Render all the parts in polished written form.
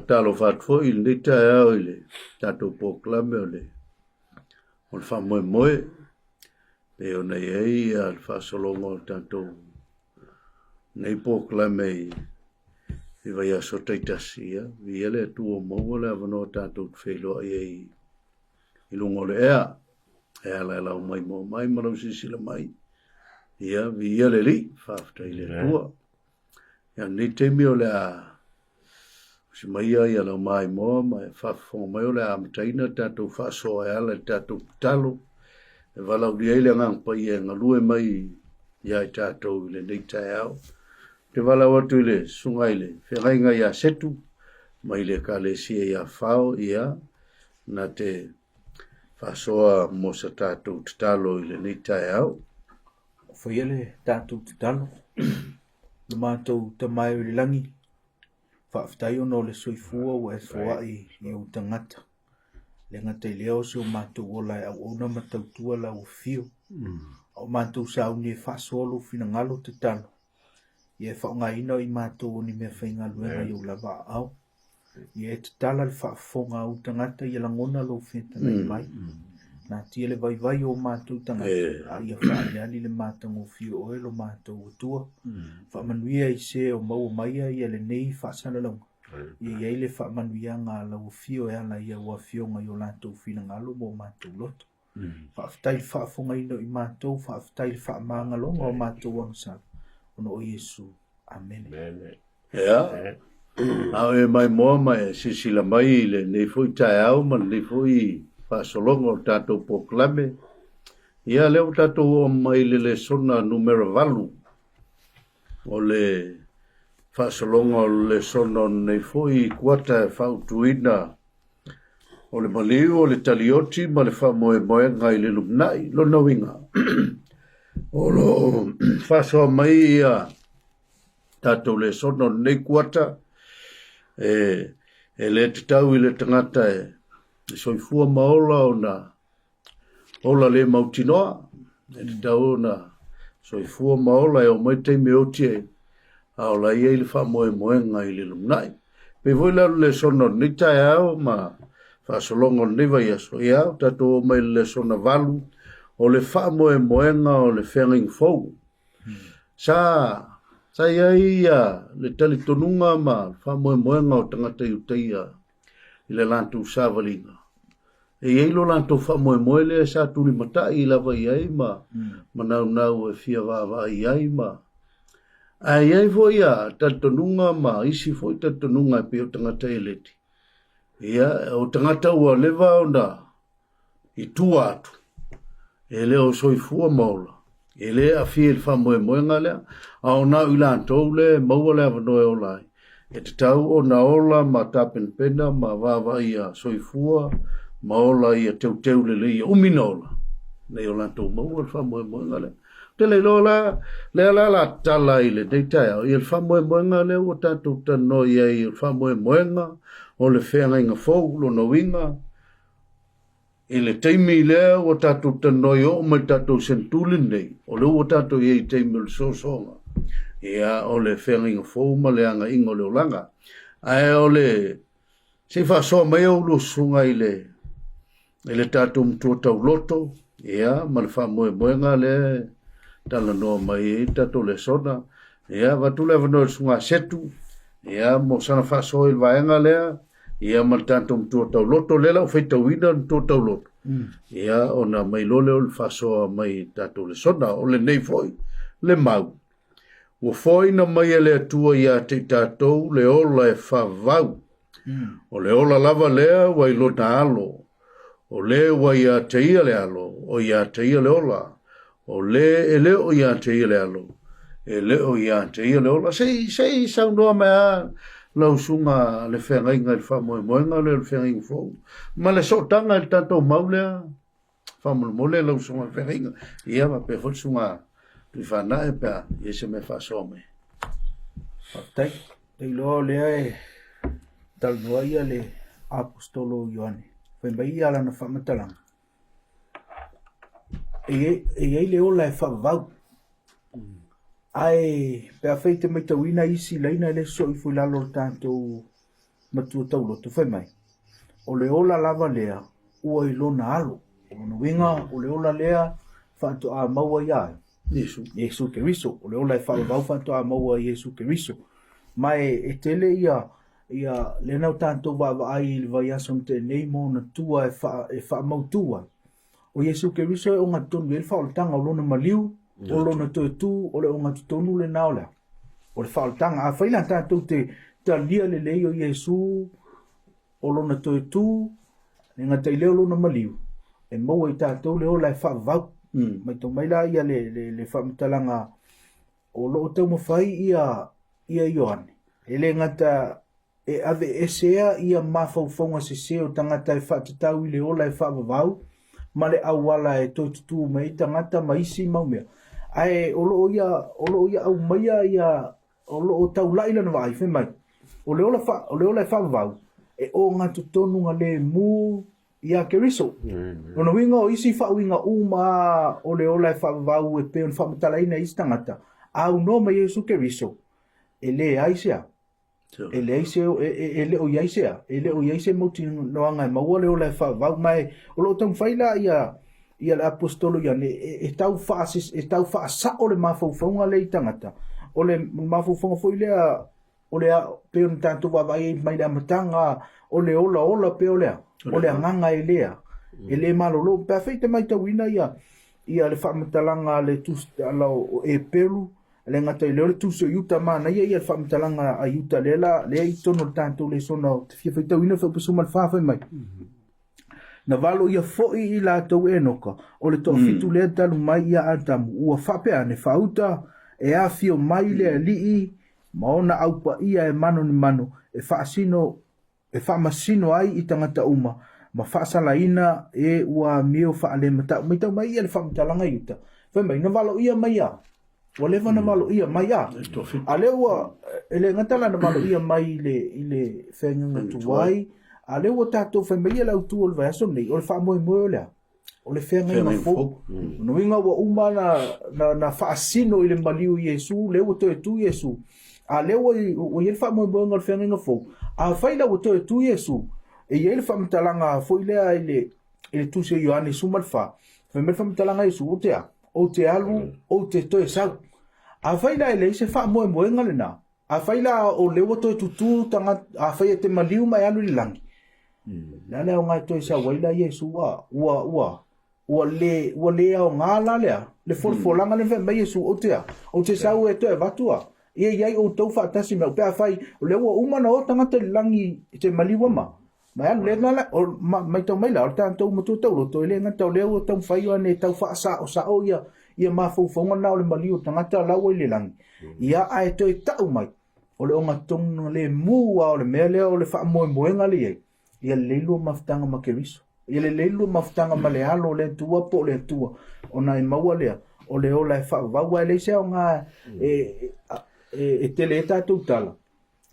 talo fatfo il nita ele tato proclame ole on fa moe pe ona ei al fa solongo tato nei proclame i vai aso taitasia vi ele tu o mo le avano tato felo ei ilungo le ea la mai mo mai maro sisila mai ia vi ele li fa ile tua ya ni temi ole a si mai ia la mai mo mai fa fo mai ole a mtaina tato fa so ala tato talo e vala uri ele ngang pa ia ngalue mai ia tato le nei tau te vala watu le sungai le whengainga ia setu mai le ka le sia ia fao ia na te fa soa mo sa tato talo le nei tau foi ele tato talo le matou tamai o le langi whaaftai ono le soifua o e fua i o tangata. Le ngata i leo se o matou o lai au ona matautua la o fio. O matou sauni e whaasolo fina ngalo te talo. I e whaonga ina i matou o ni mea whainga luenga i o lava au. I e te tala le whaafonga o tangata i langona lo whetana i mai. Nā tia le vai o mātou tangata. A ia whaariani le mātango fio o e lo mātou o tua. Whaamanuia i se o mau maia i le nei whaasana launga. Ia le whaamanuia ngā lau fio e ala ia ua fio ngai o lātou whina ngalo mo mātou loto. Whaaftai whaafonga ino i mātou, whaaftai whaamanga longa o mātou angsal. Ono o Yesu. Amen. Ia. Au e mai moa mai sisila mai le nei fui tae au man nei fui Fasolongo tato proclame. Ia leo tato o mai le sona numero valu. O le fasolongo le sona nei foi kuata fautuina. O le maliu o le talioti ma le famoe moe ngai le lumnai lo nawinga. O lo faso mai ia tato le sona nei kuata e le tau i le tangata soifua maola ola le mautinoa e tau na soifua maola e o mai teime otie a ola ia ili wha moenga ili lumnai pe voi la le sono ni tae au ma wha solongo ni vai aso ia tato o mai le sona valu o le wha moenga o le whenging fau sa ia le tali tonunga ma wha moenga o tangata iuteia i le lantu savalinga e eilo lanto fa moe le sa tuli mata i lava i ma nau e fia va i ma ai foi ia tatonunga ma isi foi tatonunga pe o tangata eleti ia o tangata ua leva onda i tua atu ele o soifua maula ele a fia il fa moe ngale a o nau i lanto le maua le avanoe o lai e te tau o na ola ma tapen pena ma va ia soifua maola ia teu le ia uminola nei o lantou maua le whamoemoenga le te le lola le la tala i le deitai i le whamoemoenga le o tātou tano ia i le whamoemoenga o le whenga inga fau lo na winga i le teimi le o tātou tano i o mai tātou sentulin nei o le o tātou i teimi le sosonga ia o le whenga inga fau ma le anga ingo le olanga ai o le se whasoa mai o lo sunga i le tātou mtua tau loto, ia, ma le whamoemoenga le tala noa mai tātou le sona, ia, watu le wanoe sunga setu, ia, mo sana whasoa il vaenga lea, ia, ma le tātou mtua tau loto, le lau whaitau ina mtua tau loto, ia, ona mai lole o le whasoa mai tātou le sona, o le nei foi, le mau. Ua foi na mai le atua ia te tātou, le ola e whavau, o le ola lava lea, wai lota alo, o le wa ia te ia le alo, o ia te ia le ola, o le ele o ia te ia le alo, ele o ia te ia le ola, sei sau noa mea lau sunga le whengainga il whamoemoenga le whengainga fau, ma le sotanga il tatou maulea, whamolmole lau sunga whengainga, ia ma pe hot sunga tui whanae pea, ia se me whasome. Tai, tei loa lea e talnoa ia le apostolo Ioane. Fai mai ala na whamatalang. E le ola e whavau. Ai, pea feite mai tau ina isi leina le so i fui lalo tātou matua taulotu fai mai. O le ola lava lea, ua I lona alo. O na winga, o le ola lea, whanto a maua ia. Yesu Keriso. O le ola e whaavau whanto a maua Yesu Keriso. Mai e tele ia le nau tātou wa ai le vai asam te nei mo na tua e wha mautua. O Yesu Keriso e o ngā tonu e le whaolatanga o lona maliu, o lona toe tū, o le o ngā tonu le naolea. O le whaolatanga, a whaila tātou te lia le lei o Yesu, o lona toe tū, e ngā te leo lona maliu. E maua I tātou le ola e whaavau. Mai tau maila ia le whaamatalanga o loo tau mawhai ia Ioane. E le ngata e ave esea ia mawhauwhaunga se seo tangata e whaatatau I le ola e whaavavau, ma le awala e toi tutu mai tangata maisi maumea. Ai o loo ia au maia ia o loo tau laila na vai mai. O le ola e whaavavau e o ngā tutonu ngā le mū ia Keriso. Ono winga o isi whawinga uma o le ola e whaavavau e peon whaamatalaina isi tangata. Au no ma Yesu Keriso. E le aisea. E le aisea, e le o iaisea. E le o iaisea mauti noanga e maua le ola e whaavavau mai. O lo tau whaila ia le apostolo ia e tau wha sa o le mawhauwhaunga le I tangata. O le mawhauwhaunga fo I lea o le peon tātou wawai mai le amatanga o le ola peo lea. O le anganga e lea. E le malolo. Pea feita mai tauina ia le whaamatalanga le tūstala e pelu. Le ngata I leo le tūso iuta mana ia le whaamatalanga a iuta lea I tono le tātou le sona te fia feita wina whaupasuma le whawhai mai. Na valo ia foi I lātou e noka. O le toa fitu lea talu mai ia atamu. Ua whapea ne whauta e a fio mai lea lii. Maona aupa ia e mano ni mano. E whaamasino ai I tangata uma. Ma whaasala ina e ua meo whaale mata. Mai tau mai ia le whaamatalanga iuta. Whai mai na valo ia mai a. Wa lewa na malo ia mai a. A lewa, ele ngatala na malo ia mai I le whenganga tuwai. A lewa tātou whai mai ia lau tu o le vai aso nei. O le wha moe moe o lea. O le whenganga fo. No inga wa uma na whaasino I le maliu Yesu. Lewa toe tu Yesu. A lewa o ia le wha moe moe ngal whenganga fo. A whaila wa toe tu Yesu. E ia le whaamatalanga fo I lea I le tu se Ioane sumal wha. Whai mai whaamatalanga Yesu o te a. O te alu, o te toe sau. A whaila ele se wha moe moe ngale na. A whaila o lewa toe tutu tanga a whaia te maliu mai alu li langi. Lale au ngai toe sa waila Yesu ua le au ngā la lea. Le folanga le wha mai Yesu o te sau e toe vatua. Ia iai o tau wha atasi me o pēa whai. O lewa umana o tangata li langi te maliu ama. Mai alu le ngala, mai tau maila, o tātou matu tau roto, ele ngata o leo tau whai ane tau wha sa o ia mawhauwhaunga nao le maliu tangata lau le langi. Ia ae toi tau mai, o le onga tonga le mua o le mea lea o le wha moe moenga le iei. Ia leilu mawhtanga ma Keriso. Ia le leilu mawhtanga ma le alo le tua po le tua. O na e maua lea, o le ola e wha waua e leisea o ngā e tele e tātou tala.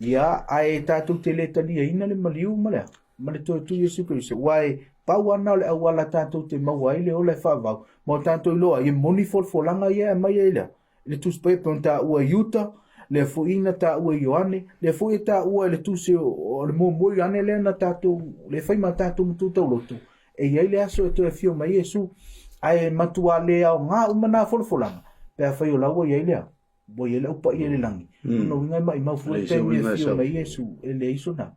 Ia ae tātou tele tali e ina le maliu ma lea. Ma le toi tu Yesu Keriso. Wai pau ana o le awala tātou te maua i le ola e whaavau. Ma o tātou iloa, i moni folfolanga ia e mai e lea. Le tuspepe on tā ua iuta, le fuina tā ua Ioane, le fui tā ua le tuse o le mōmoi ane lea na tātou, le whaima tātou mutu tau lotu. E iai le aso e toi fio mai Yesu, ai matua lea o ngā umana folfolanga. Pea whai o laua iai lea, bo iai le upa i le langi. No ingai mai maufu e te me fio mai Yesu, e le iso na.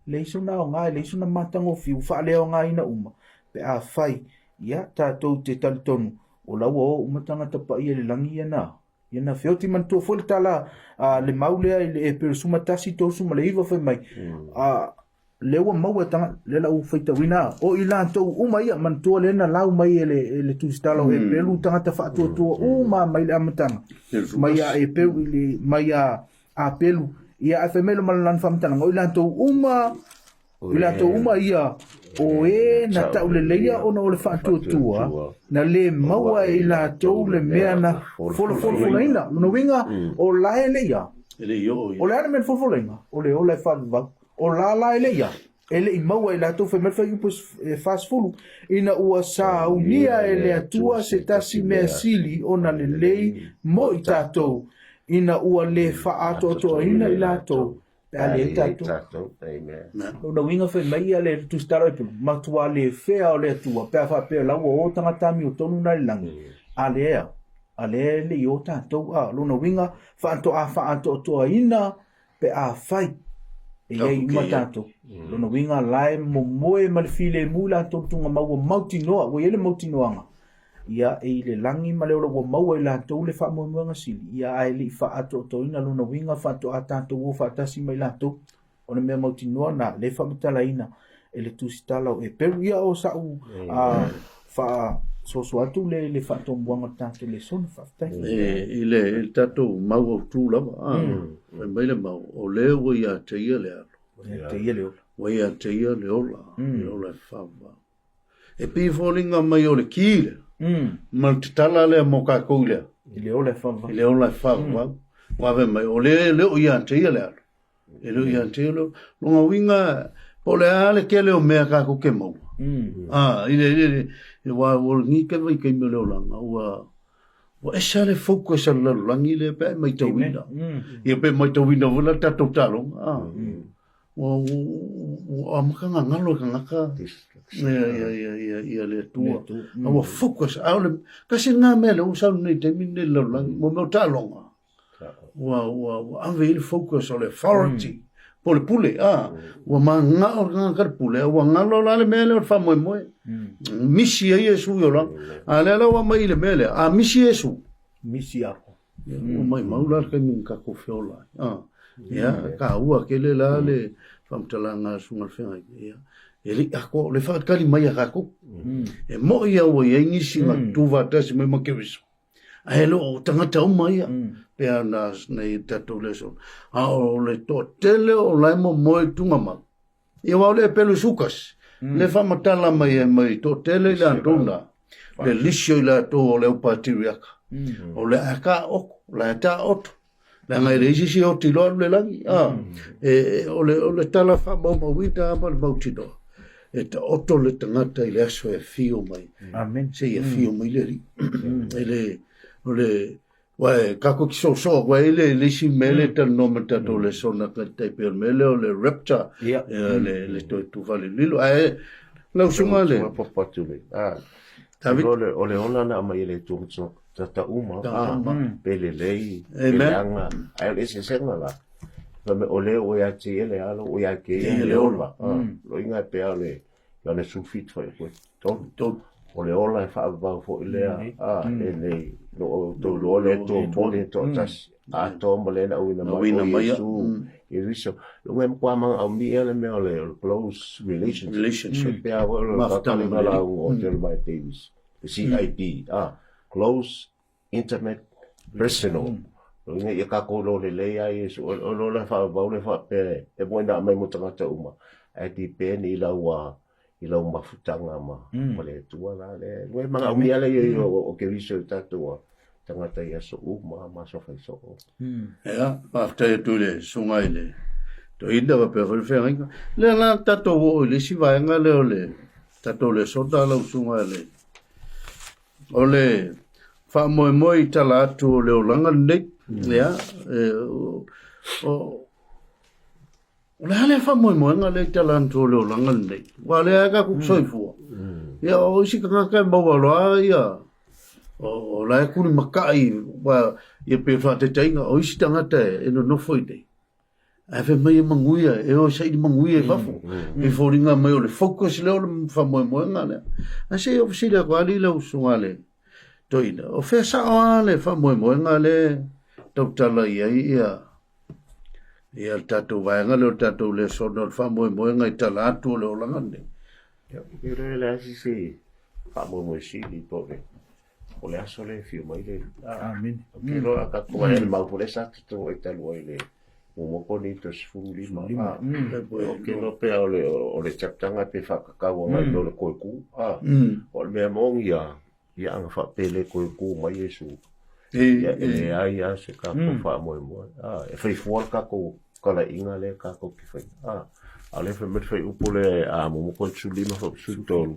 Le iso na o ngā, le iso na matango fiu, wha lea o ngā ina uma. Pe a whai, ia tātou te talitonu, o laua o umatanga tapa i le langi ia nā. Ia na whioti mantua fo le tala le maulea e peresuma tasi tōsuma le iwa whai mai. Lewa maua tanga, le lau whaita wina. O i lātou uma ia mantua le na lau mai e le tūstala o e pelu tangata whaatua tua uma mai le amatanga. Mai a e pelu, mai a pelu. Ia a whaimelo malalan whamatanga. O i lātou uma ia o e na tau le leia o na o le whaatua tua. Na le maua i lātou le mea na folofolaina. Luna winga o lae leia. O le ana men folofolaina. O le ola e whaavau. O la leia. Ele I maua i lātou whaimelo whaiupus fast fulu. Ina ua sa unia e le atua se tasi mea sili o na le lei mo I tātou. Ina ua le whaato atoa ina I lātou. ale tatu amen no winga fe mai ale tu stara pu ma tu ale fe ale tu pa fa pe la wo tanga tami o tonu na langi ale le yo tatu lo no winga fa anto to ina pe a fai e ma tatu lo no winga lai mo moe mal file mula to tunga mau mauti no wo ele mauti noanga ia e le langi ma le o mau e la to le fa mo nga sili ia ai li fa ato to ina lo no winga fa to atato wo fa tasi mai la to ona me mauti no na le fa mutala ina e le tu stala e peru ia o sa u fa so atu le fa to buanga tato le son fa tai ile tato mau o tu la mai le mau o le o ia te ia le o ia te ia le ola fa e pi folinga mai o le kile ma te tala le mo ka koule ile ola fa wa ve mai o le o ia te ia le e lo ia te lo nga winga po le ale ke le o me ka ko ke mo ile wa ni ke vai ke me lo langa wa esa le focus ala langi le pe mai to winda ia pe mai to winda wala ta to talo wa makanga ngalo kanga ia le tua wa focus ala kasi nga mele u sa ni te min le lang mo mo talonga wa ave focus on authority por pule wa manga organ kar pule wa ngalo la le mele fa mo misi yesu yo la ala la wa mai le mele misi yesu misi ako wa mai maula ka min ka ko fiola ya ka ua ke le la le fam talanga sunga fenga ya ele ako le fa kali mai ka ko e mo ia o ye ngisi ma tuva tas me ma ke viso elo tanga tau mai pe ana nei tato le so o le to tele o lai mo mo tunga ma e wa le pelu sukas le fa matala mai to tele la tona le lisio la to le upatiriaka o le aka o la ta ot la ngai le si o ti lo le langi o le tala fa mo wita ma bautino e ta oto le tangata i le aso e fio mai amen se e fio mai le ri le wa kako ki so wa le si mele ta no mata to le sona ka te per mele o le rapture le tu vale lilo la usumale David o le ona na mai le tu ta uma pele lei anga ai le se senga la me ole o ya ti ele alo o ya ke ele ola lo inga pe ale ya le sufit foi to o le ola fa va fo ile ele lo to lo le to bole to tas a to mole na uina mai su e riso lo ngem kwa ma au mi ele me ole close relationship pe a lo ta le la o del by Davis the CID close intimate personal Inga ia kako lo le lei ai so lo la fa ba le fa pe e mo na mai mo tanga ta uma ai ti pe ni la wa i la uma futanga ma mo le tua la le we manga mi ale yo o ke viso ta tua tanga ta ia so uma ma so fa so ya after tu le sungai le to inda va pe fe ringa le na ta to o le si va nga le ta to le so ta lo sungai le ole fa mo i tala tu le langa nei ya o la le fa mo nga le tala tu le langa nei wa le ka ku soifu ya o si ka ka mo wa ya o la ku ni makai wa ye pe fa te tainga o si tanga te no foi te ave mai manguia e o sai manguia fa fo e foringa mai o le focus le fa mo nga le a se o si le kwa li le usungale toina o fe sa le fa mo nga le tala ia tato vai nga le tato le sono fa mo nga tala tu le langa ne yo le la si fa mo si li pove o le aso le fio mai le amen ke lo ka ko le ma po le sa to e talo ile mo ko ni to sfuli ma ke lo pe o le chaptanga pe fa ka wa mai lo le ko ku o le mo ia ang fa pele ko ku mai yesu ai se ka ko fa mo e fai for ka ko la inga le ka ko ki fai ale fe met fai upole mo ko tsuli ma fo sutolu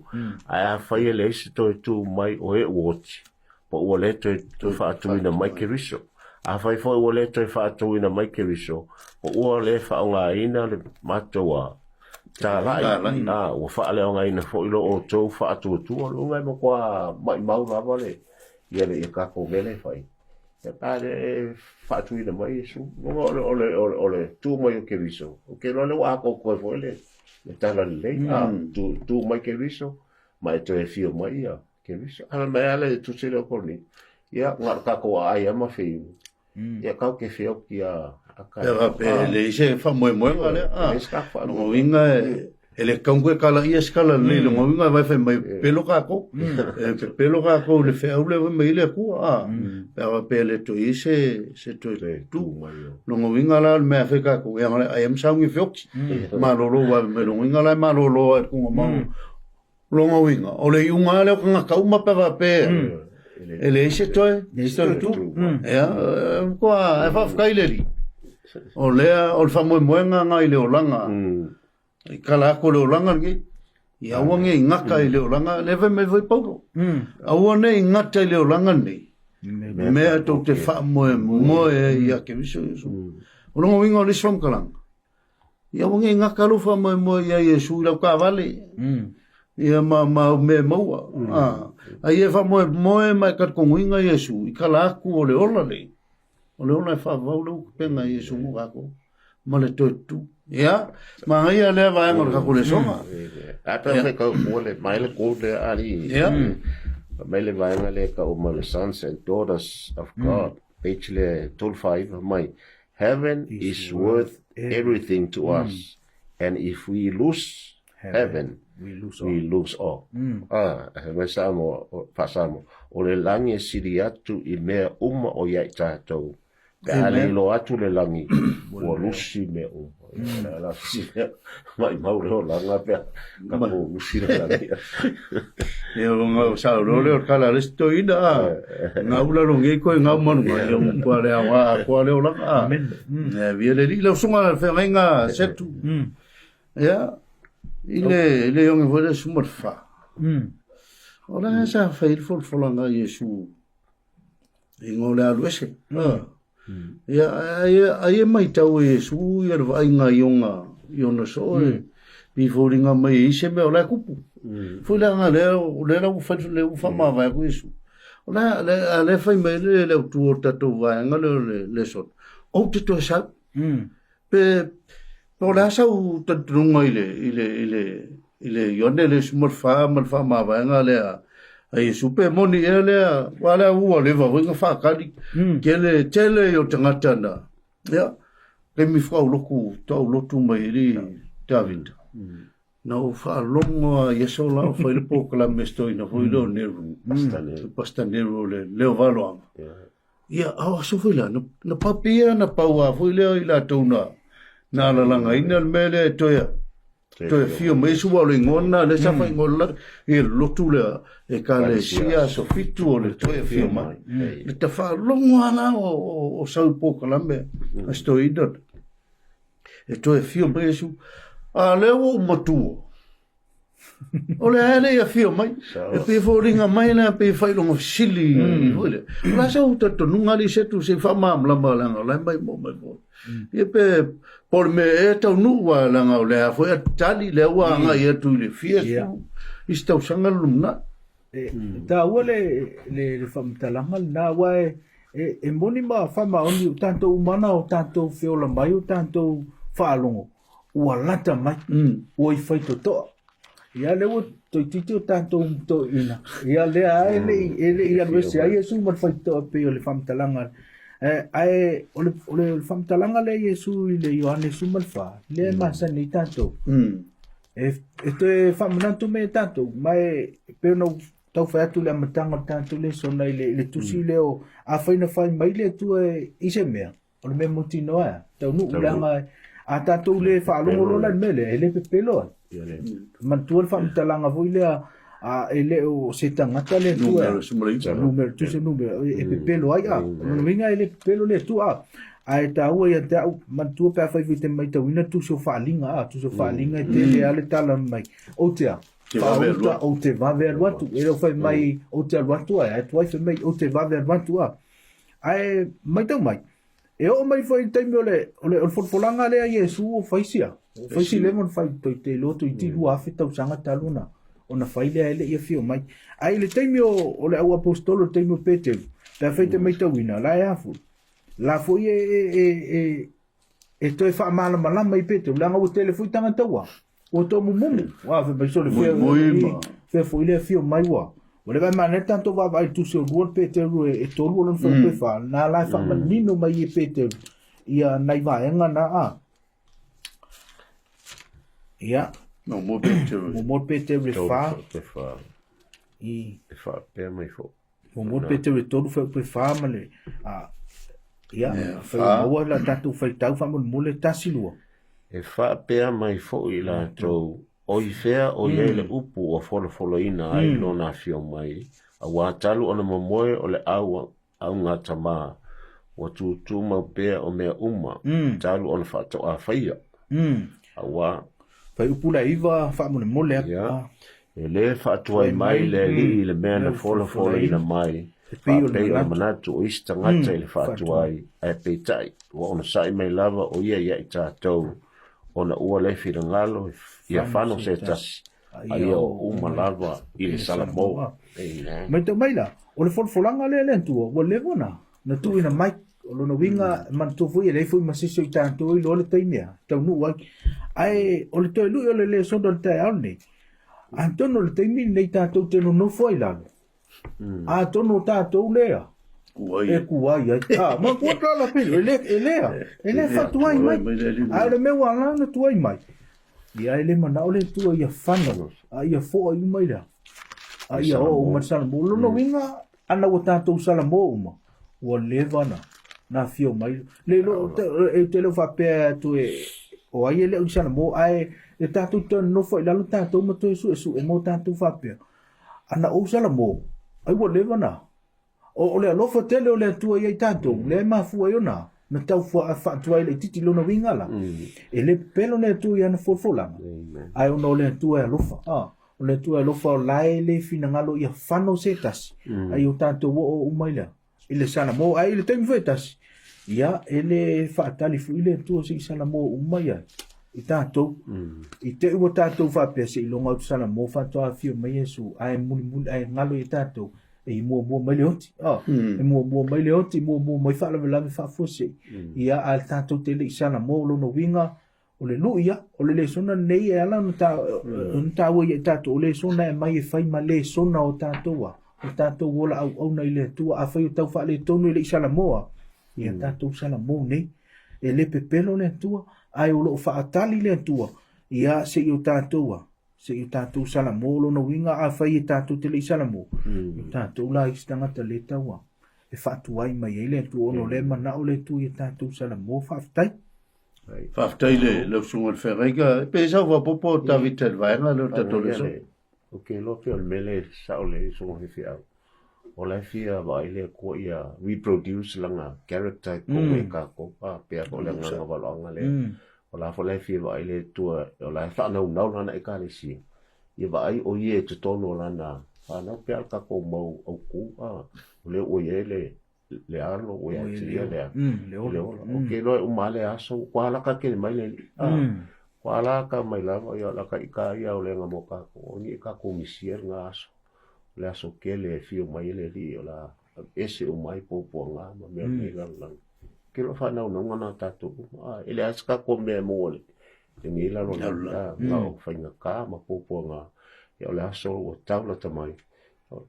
ai fai le se to tu mai o e watch po o le to fa tu ina mai ke riso a fai foi o le toi fa to ina mai ke viso o le fa nga ina le matoa ta lai o fa le nga ina fo ilo o to fa to lo ngai mo kwa mai mau la vale ia le ka ko vele fai e pa le fa tu ina mai su ole tu mai ke viso o ke lo le wa ko fo le tala le tu mai ke viso mai to e fio mai ia ke viso ala mai ale tu se le ko ni ia ngar ka ko ai ama fi ia ka ke fio ki a pe le se fa mo ngale no vinga ele kangwe kala ia skala le no vinga vai fa mai pelo ka ko le fe ule mai le ku pe le to ise se to tu no vinga la me fa ka ko ia ai am saungi fio ma lo wa me no vinga la ma lo ku ma lo vinga ole unga le ka uma pe ele ise to tu ya ko a fa fkaileri o lea o fa mo moenga nga ile olanga i kala ko le olanga ki ia wange ngaka ile olanga leve me voi paulo a wone ngata ile olanga ni me to te fa mo ia ke viso o no wingo le som kalang ia wange ngaka lu fa mo ia yesu la ka vale ia ma me mo ai e fa mo mai ka ko winga yesu i kala ko le olale o le ona fa vau penga Yesu mo ako ma le tu ya ma ia le va ngor ka kule soma ata se ka ole mai le ko le ali ya mai le va ngale ka o mal sons and daughters of God page le 5 mai heaven is worth everything to us and if we lose heaven we lose all mesamo pasamo o le langi siriatu i mea uma o ia tātou ale lo atu le langi o lusi me o la si mai mau lo langa pe ka po lusi le langi e o nga sa lo le kala resto ida nga ula lo ngi ko nga mon ma yo ko le o langa e viele li lo sunga fe nga setu ya ile yo ngi vole sumot fa ora sa fa il fol folanga yesu ingole alwese ia ai mai tau yesu ia vai nga yonga so bi foringa mai ise me ola kupu foi la nga le u fa ma vai ku yesu ola le fai mai le tu ta vai nga le so o te to sa pe ola sa u ta trunga ile yonde le smor fa ma vai nga le ai super moni ele wala u le va vinga fa kali kele tele yo tangata na ya ke mi fa loku to lotu mai ri David na u fa longo yeso la fa il po la mesto ina foi lo nervo pastanero le valo ya a so foi la na papia na paua foi le ila tona na la langa ina mele to ya to fio me su vole ngona le sa fa ngola e lotu le e ka le sia so fitu le to fio mai le ta fa longwana o sa po kalambe sto idot e to fio me su a le o motu o le ale ya fio mai e pe fo ringa mai na pe fa lo sili vole la sa uta to nunga li se tu se fa mam la mala la mai mo e pe por me e tau nuwa langa o lea foi a tali le ua anga i atu le fia i stau sanga lumna ta ua le whamtalanga na ua e moni ma whama oni o tanto umana o tanto whiola mai o tanto whaalongo ua lata mai ua i whaito toa ia le ua toi titi o tanto to ina ia le a ele ia rwese a Yesu man whaito a pe o le whamtalanga ai ole famtalanga le Yesu le Ioane sumalfa le masa ni tanto esto e famananto me tanto mai pero no tau fa tu le matanga tanto le sona le tusi le o a faina fai mai le tu ise mea ole me mutinoa tau nu ulanga a tanto le fa longo la mele ele pepelo man tu famtalanga voi le a ele o se tangata le tu numero tu se numero e pelo ai no vinga ele pelo le tu a ta o ia ta man tu pa fa vite mai ta wina tu so falinga tu so falinga te le ale tala mai o te o te va ver watu ele fa mai o te watu ai tu ai mai o te va ver watu ai mai tau mai e o mai foi taimi ole folfolanga le Iesu o faisia faisi le mon fai te loto i tilu afe tau sanga taluna ona fai le ele ia fio mai ai le taimi o le au apostolo taimi o Peter ta fai te mai tauina la e afu la foi e toi fa mala mala mai Peter la ngau telefoi tanga taua o to mumu wa fe mai so le foi le fio mai wa ole vai mana tanto va vai tu se ruo Peter e to ruo non fa fa na la fa manino mai e Peter ia nai vai nga na a ia no mo Peter le fa i fa pe mai fo mo Peter e to fa pe fa male a ia fa mo la tanto fa tau fa mo le tasilu e fa pe mai fo i la to o i fea o iei le upu o folo ina ai lona fio mai a watalu ona mamoe o le au ngā tama wa tu mau pea o mea uma talu ona whato a whaia a wa fai upu la iwa wha mole e le whato ai mai le li le mea na folo ina mai pei o manatu o isi tangata i le whato ai e peitai wa ona sai mai lava o ia i tātou ona ua le fira ngalo ia whano se tasi ai o umalava i le salamo mai tau mai la o le folfolanga le tua wa le wana na tu ina mai o lona winga man tu fui le fui masiso i tātou i lo le taimea tau nu wai ai o le toi lui o le sondo le tai aone antono le taimi nei tātou teno no foi lalo a tono tātou lea e kuai ai ma kuata la pelo ele fa tuai mai a le meu ala na tuai mai ia ele mana ole tua ia fano a ia fo ai mai la a ia o marsala mo no winga ana o tanto sala mo uma o levana na fio mai le lo te lo fa pe tu e o ai ele sala mo ai e tanto no foi la lo tanto mo to su e mo tanto fa pe ana o sala mo ai o levana o le alofa tele o le atua iai tātou, le mafua i ona, na tau whaatua i le titi lona wingala. E le pelo le atua i ana folfolanga. Ai ona o le atua i alofa. O le atua i alofa o lae le fina ngalo i a whano se tasi. Ai o tātou o umaila. I le sana mo, ai le taimi whai tasi. Ia, e le whaatali fu i le atua si sana mo umaia. I tātou. I te ua tātou whapea se i longa o sana mo whatoa fio mai esu. Ai muli, ai ngalo i tātou. E mo mai le oti e mo mai le oti mo mai fa la fa fosse ia al tanto te le sana mo lo no winga o le luia o le sona nei e ala nta wo ye tato o le sona e mai fai ma le sona o tato wa o tato wola au nei le tua a fai tau fa le tonu le sana mo ia tato sana mo nei e le pepelo le tua ai o lo fa atali le tua ia se o tato wa se i tātou salamo lo na winga a whai i tātou te le salamo. I tātou la i stangata le taua. E whaatuai mai e le tu ono le mana o le tu i tātou salamo whaftai. Whaftai le sunga le whenga. E pesa wa popo tavi tel vaenga le tatou le so. Ok, lo fio le mele sa o le sunga he fia. O le fia wa ile ko ia reproduce langa character ko me ka ko pa pia ko le nganga walanga le. O la fole fi wa ile tua o la fa no na e ka le si i va ai o ye te tono la na fa no pe al ka ko mo o ku le o ye le arlo o ye ti le o ke lo o male aso kwa la ka ke mai le kwa la ka mai la o la ka ika ia o le nga mo ka ko ni ka ko misier nga aso le aso ke le fi o mai le ri o la ese o mai po nga ma me la ke lo fa na ngana tatu ele aska ko me mole ni la lo na fa nga ka ma popo nga ya la so o taula tamai o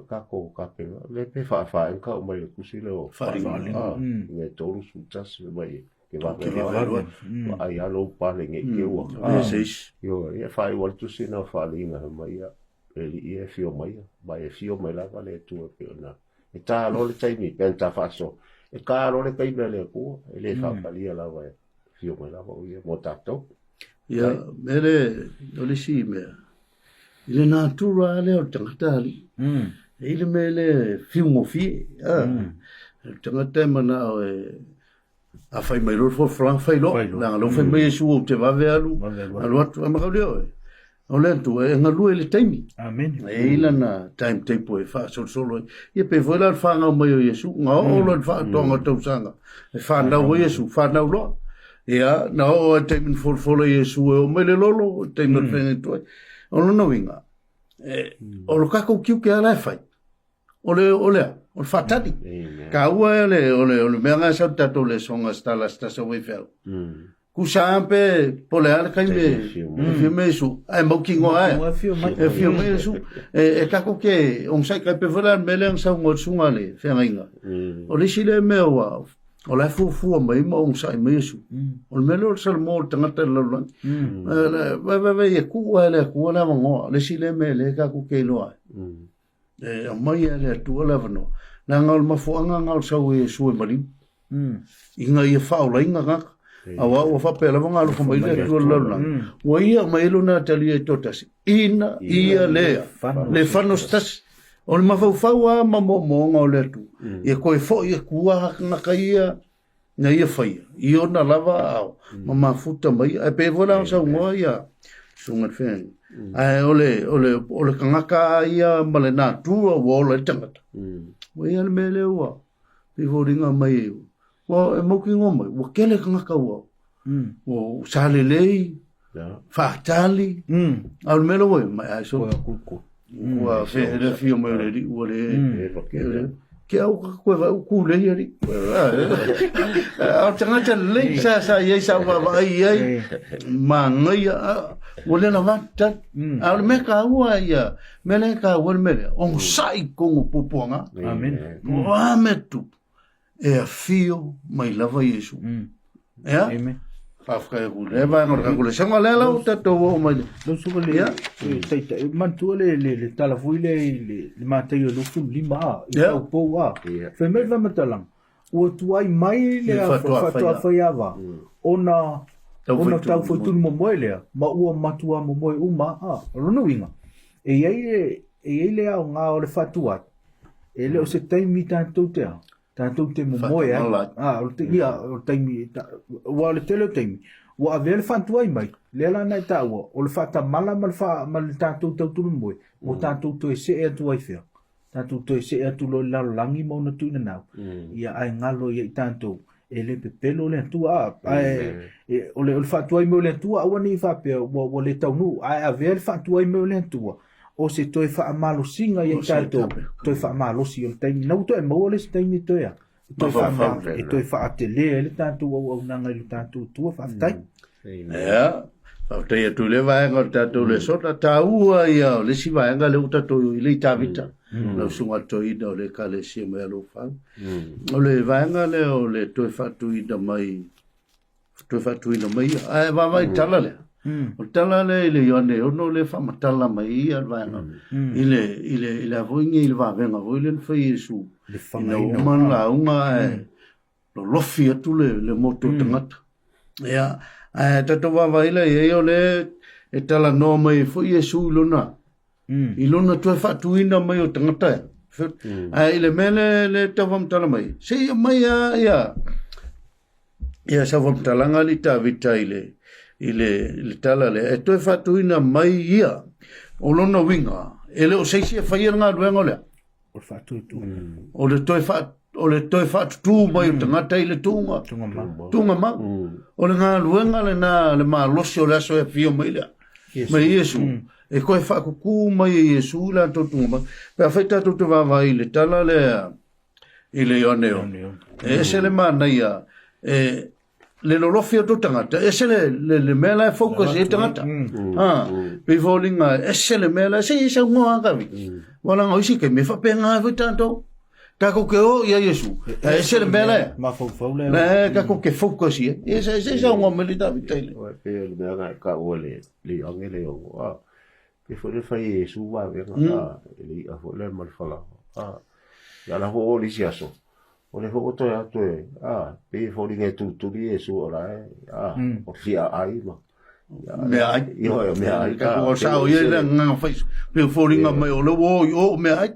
ka ko ka pe le pe fa en ka o mai ku si le o fa ni tolu su tas mai ke va ai alo pa le nge ke o yo e fa i wal tu si na fa linga mai ya e fio mai la vale tu pe na e ta lo le tai mi penta fa so e caro le kai mele ku e le fa palia la vai fio mai la o mo tato ia mele o le si me ile natura le o tangtali ile mele fio mo fi tangata mana a fai mai ro fo flan fai lo na lo fai mai su te va ve alu alu atu ma ka le o le tu e ngalu le taimi Amen. e lana time table e fa solo ia pe foi la fa nga mai o Yesu nga o lo fa tonga tau sanga e fa na o Yesu fa na lo ia na o time for Yesu o me le lolo time no tu o no winga o lo ka ko kiu ke ala fai o fa tati ka ua le me nga sa tato le songa sta so we fel ku sampe pole ala kai me su ai mo kingo ai e fio me su e ka ko ke on sai ka pe vola me le sa ngo sunga le fe nga o le sile me wa o la fu mai mo on sai me su o me lo sal mo tanga te lo va e ku ala mo le sile me le ka ko ke lo ai e mai le tu ala no na ngal ma fu anga ngal sa we su mari inga ia fa o la inga nga awa o fa pela vanga lo mai le tu la wa ia mai lo na tali e totas ina ia le fanostas o ma fa wa ma mo nga le tu e ko e fo e kua nga kaia na ia fai i ona lava ma futa mai e pe vola sa mo ia sunga fen ai ole kangaka ia malena tu o le tangata wa ia me le wa pe voringa mai wa e mo ki ngoma wa kele kangaka wa o sale lei fatali al melo wa mai so wa fe le fio me le di wa le ke au ko va ku le ri a tangata le sa ye sa wa ai ma ngai o le na vata al me ka wa ya me le ka wa me on sai ko poponga Amen. wa me tu e fio mai lava Yesu ya Amen. Afka e le va ngor ka kule sanga le la uta to o mai Lo suko le tai mantu le tala fuile le matai o lufu lima o po a fe me va matalang o tuai mai le fa fa ona tau foi tu mo moile ma o matua mo moi uma rono winga e ai le au nga o le fatua e le o se tai mi tanto te mo moi o te ia o tai mi o le tele tai mi o ave le fatua mai le la na ta o le fata mala mal fa mal tanto tu mo o tanto to se e tu ai fe tanto to se e tu lo la langi mo na tu na ia ai ngalo ia tanto ele pepelo le tua o le fatua mo le tua o ni fa pe o le tau nu ai ave le fatua mo le tua o se toi fa malo singa ia tanto toi fa malo si o tai no to e mo le tai ni to ia toi fa e toi fa atele le tanto o nanga le tanto tu fa tai ya fa tai tu le va ngor tanto le sota taua ia le si va nga le uta to le tavita lo sunga to i do le kale si me lo fa o le va nga le o le toi fa tu i do mai ai va vai tala le o tala le yone o no le fa matala mai al va nga ile avoinga il va venga voile fa Yesu no man la unga lo lofi tu le moto tangata ya tato va vai le yo le e tala no mai fo Yesu lona ilona tu fa tu ina mai o tangata ile mele le tavam tala mai se mai ya sa vom talanga li ta vita ile tala le e tu fa tu ina mai ia o lona winga ele o sei se fa ia nga luenga le o fa tu o le toi fa tu mai tangata ile tunga ma o le nga luenga le na le ma losi o le aso e fio mai le mai Yesu e koe fa ku mai Yesu la to tunga pe faita to va ile tala le ile yoneo e se le mana ia le lolofia to tangata e se le mela focus e tangata pe volinga e se le mela se isa ngoa ka vi wala ngoi si ke me fa pe nga vi tanto ka ko ke o ia Yesu e se le mela ma fo le ka ko ke focus e se isa ngoa me ta vi tele pe le mela ka o le angele o pe fo le fa Yesu wa ve le a fo le mal fala ya la ho li siaso o le ho to ya to pe fo li ngetu tu li Yesu ora o fia ai ma me ai yo me ai ka o sa o ye nga fa pe fo li nga mai o le o me ai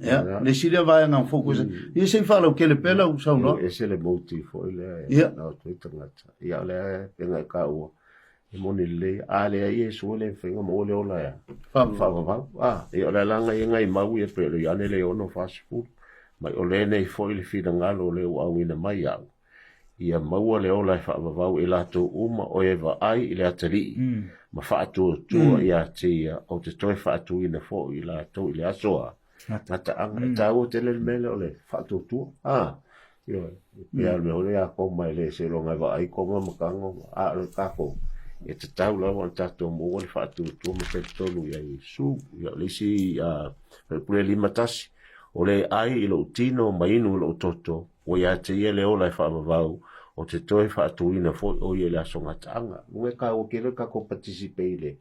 ya le si le va nga focus e se fa lo ke le pela u sa no e se le motivo ile no to tangata ya le penga ka o moni le ale ai so le fenga mo le ola ya Fa e ola langa e ngai mau e pe le ane le ono fast food mai ole nei foi le fina ngalo le au ina mai au ia mau le ola fa va e la to uma o e va ai ile atari ma fa tu ia tia o te toi fa tu ina fo i la to ile asoa ata anga ta o te le mele ole fa tu yo ia me ole a ko mai le se longa va ai ko ma kango a le kako e te tau la wan tato mo wale whaatu me te tolu ia i su ia lisi pule lima tasi o le ai ilo tino mainu ilo toto o ia te ia le ola e whaamavau o te toi whaatu ina fo o ia le asonga taanga ngue ka o kere ka ko participate le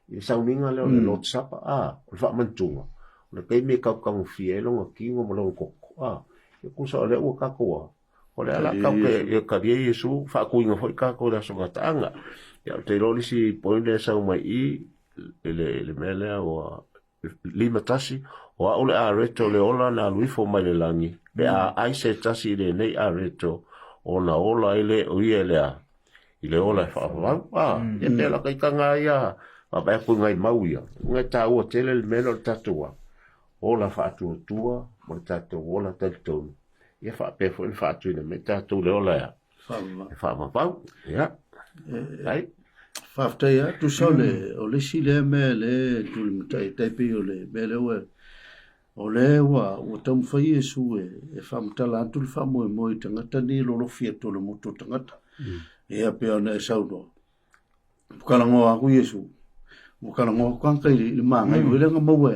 i sauninga le o le lot sapa o le whaamantunga o le kei me kau kangu fielonga kingo mo longo koko e kusa o le ua kakoa o le ala kau ke e karia Yesu whaakuinga fo i kako le asonga taanga ya te roli si poine sa mai I le mele o lima tasi o a ole a reto le ola na luifo mai le langi pe a ai se tasi le nei a reto o na ola ile o ile a ile ola fa ya te la kai kanga ya ba pu ngai mau ya ngai ta o tele le mele tatua ola fa tu tua mo tatu ola tatu ya fa pe fo fa tu ne me tatu le ola ya fa ya ai Faftea tu sole o le sile me le tu tai pe o le bele o le wa tam fa Yesu e famtala tu fa mo tangata ni lo fia to le moto tangata e a pe ona saudo kala ngo aku Yesu kala ngo kan kai le manga i le mo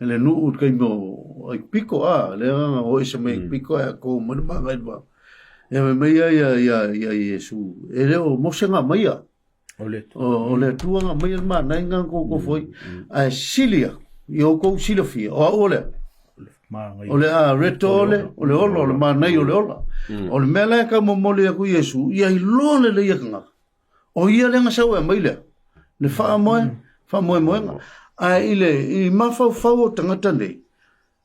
le nu ut kai mo ai piko le o se me piko ko mo manga i ba e me ya Yesu e le o mo se nga mai o le tuanga mai ma na inga ko foi a silia yo ko silofia o le a retole o le olo ma na yo le ola o le mele ka mo mole ku Yesu ia I lole le yanga o ia le nga sawa mai le fa mo a ile I ma fa o tangata nei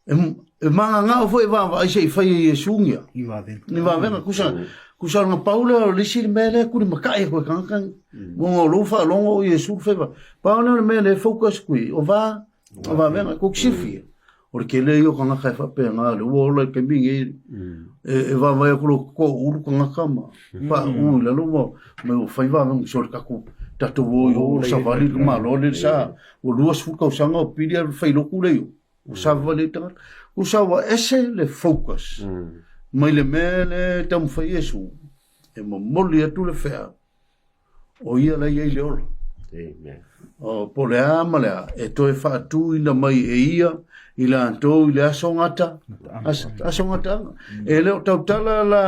e manga nga foi va ai sei fa Yesu ngia ni va venga kusa nga Paula o lisi mele ku makai ko kan mo lo fa longo Yesu feva Paula mele focus ku o va venga ku sifi o ke le yo kan ka fa pe nga le wo le ke bingi e va ko uru kan kama pa la lo mo fa va mo so ka ku tato wo yo sa vali ma lo le sa o lo su ka sanga o pidia fa lo ku le yo o sa vali ta o sa wa ese le focus mai le mele tam fa Yesu e mo moli atu le fea o ia la ia le ola o pole amala e to e fa tu ina mai e ia ila anto ile asongata e le tautala la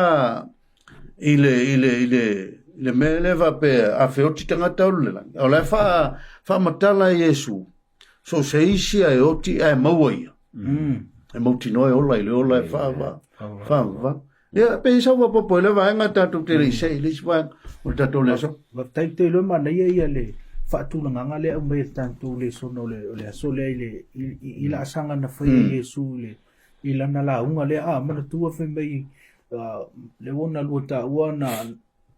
ile mele va pe a feoti tangata o le fa matala Yesu so se isia e oti e mauia e mauti noe ola ile ola e fa ya pe sa wa po le va ngata tu te sei le swa o tato le so va tai te lo ma ia le fa tu nga le o me tanto le so no le so le ila sanga na fa Yesu le ila na la unga le ma tu fa me le wona luta wana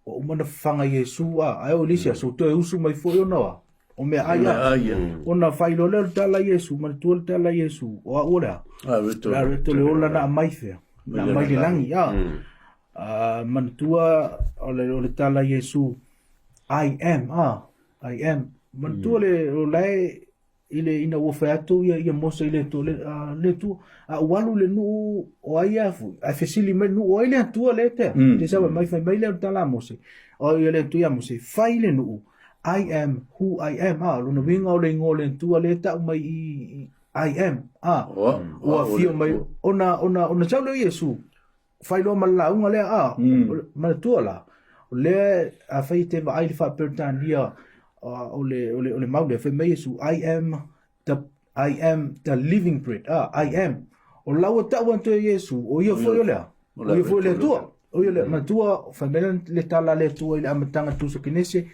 o mana fanga Yesu ai o lisia so to usu mai fo yo no o me aya ona fa ilo le tala Yesu ma tu tala Yesu o ora la reto le ola na mai fe na mai le langi man tua o le tala Yesu I am man tua le lai ile ina wo fa tu ia mo se le tu le tu walu le nu o ia fu a fesili me nu o ile tu le te sa mai fa mai le tala mo se o ile tu ia mo se fa ile nu I am who I am lo no winga o le ngole tu le ta mai I am o fio mai ona chau le Yesu fai lo mala unga le ma tu la le a fai te vai fa pertan dia o le mau le fa mai Yesu I am the living bread I am o la o ta wan to Yesu o ia fo le o ia fo le tu o ia le ma tu fa le tala le tu ile amatanga tu so kinese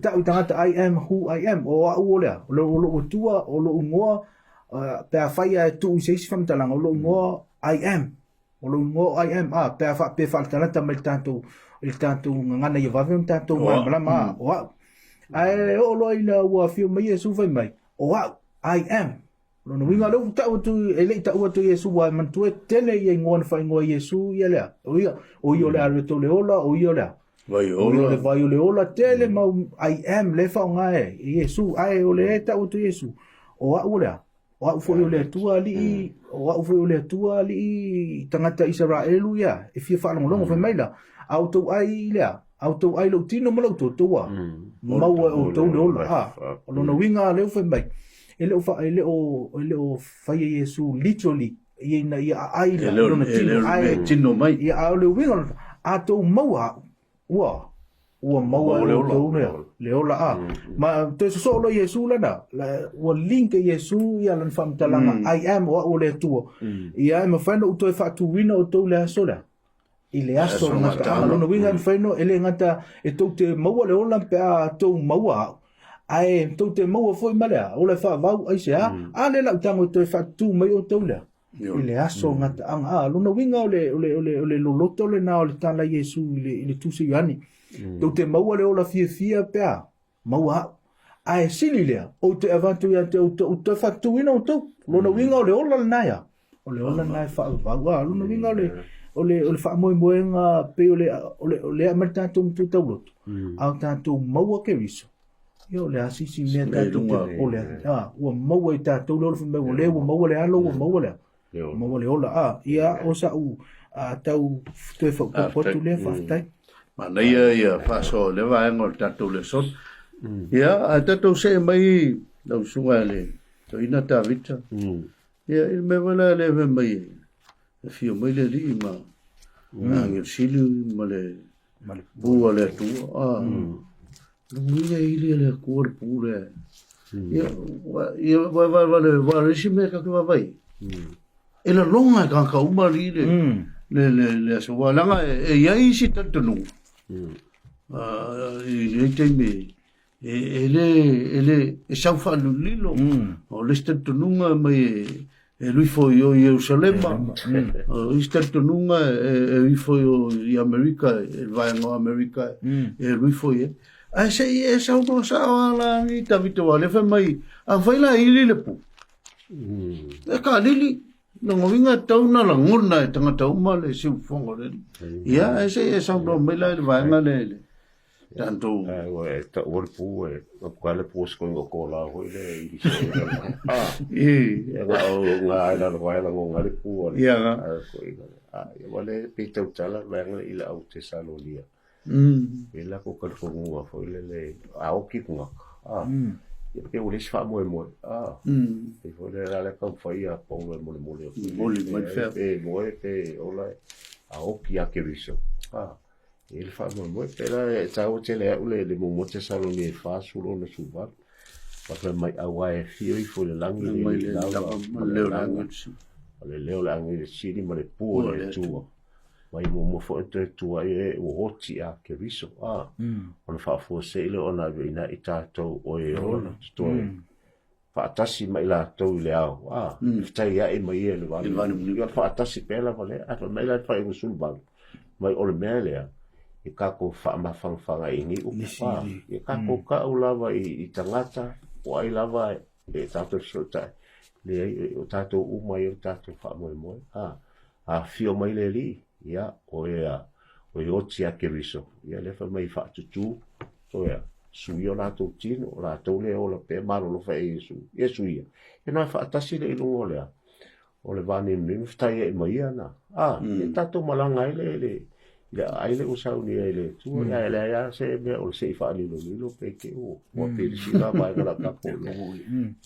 ta utanga I am who I am o le lo tua o lo ngoa pe fai tu se fam talanga lo ngoa I am o lo ngoa I am pe fa talanta mal tanto il tanto ngana ia va tanto ma o ai o lo ina wa fio mai Yesu fai mai o I am no winga lo ta tu ele ta tu Yesu wa man tu tele ye ngon fai ngo Yesu ye la o yo le ar to le ola o yo la vai le ola tele ma I am le fa nga Yesu ai o le ta tu Yesu o la o fo yo le tua li o fo yo le tua li tangata Israelu ya e fia fa longo fai mai la auto ai le auto ai lo tino mo lo to tua mau o to le ola o no winga le fai mai ele o fai Yesu literally ia ai le tino mai ia le winga a to mau wa mau le ola ma te so lo Yesu la o link Yesu ia lan fam talanga I am o le tu ia me fa no to fa tu wina o to le sola ile aso ngata no winga fa no ele ngata e to te mau le ola pe a to mau ai to te mau foi malea o le fa vau ai se a le la tango to fa tu mai o to le ile aso ngata anga no winga o le loto le na o le tala Yesu ile tu se yani to te mau le ola fia pe a mau ai sili le o te avantu ya te o to fa tu ina o to no winga o le ola na ya o le ola na fa vau no winga o le fa mo nga pe o le amerta tu tu au tanto mau ke riso yo le asisi le tanto o le o mau e tanto lo me o le mau le alo o mau le ola ia o sa u tau te fa ko tu le fa tai ma nei ia fa so le va ngol tanto le son ia tanto se mai no sunga le to ina ta vita ia il me vola le mai e fio mai le ri ma ngel silu ma le bu le tu Luia ile le corpo le. Va regime ka ka vai. Ela longa ka uma le so langa e ia si tanto no. E tem me ele e sa fa lilo. O le tanto nunga mai e lui foi o Jerusalema. O tanto nunga e lui foi o America, vai no America. E lui foi ai sei e sa no sa la ni ta vito le fa mai a vai la ili le pu e ka lili no winga tau na la ngona e tanga tau ma le si fongo le ia e sei e sa no mai la vai nga le tanto e ta o pu e ko le pu sko ngo ko la ho le i nga la vai la nga le pu ia ko i wale pe tau tala va ila au te salolia ela ko ka fonga foi le ao ki nga e pe o le fa mo e foi le ka foi a pon mo e mo e ola ao ki a ke viso ele fa mo pela ta o tele le mo te salo ni fa sulo na suba pa mai awa e fio foi le langi le leo langi siri mo le pu le tu mai mo fo tu ai o hoti a ke viso ona fa fo se le ona ina itato o e ona sto fa tasi mai la to le au tai ya e mai le vale ni fa tasi pela vale a mai la fa e sul mai o le mele e ka ko fa ma fanga ini o e ka ko ka o lava i tangata o ai lava e tato sota le o tato u mai o tato fa mo a fio mai le li ia o oti a ke riso ia le fa mai fa tu so ia suio na to tino la to le o le pe malo lo fa Yesu ia e na fa tasi le lo o le vani ni ftai e mai ana e tato malanga ile ai le usau ni ile tu ia ile ia se me o se fa ni lo pe ke o pe si la vai la ka po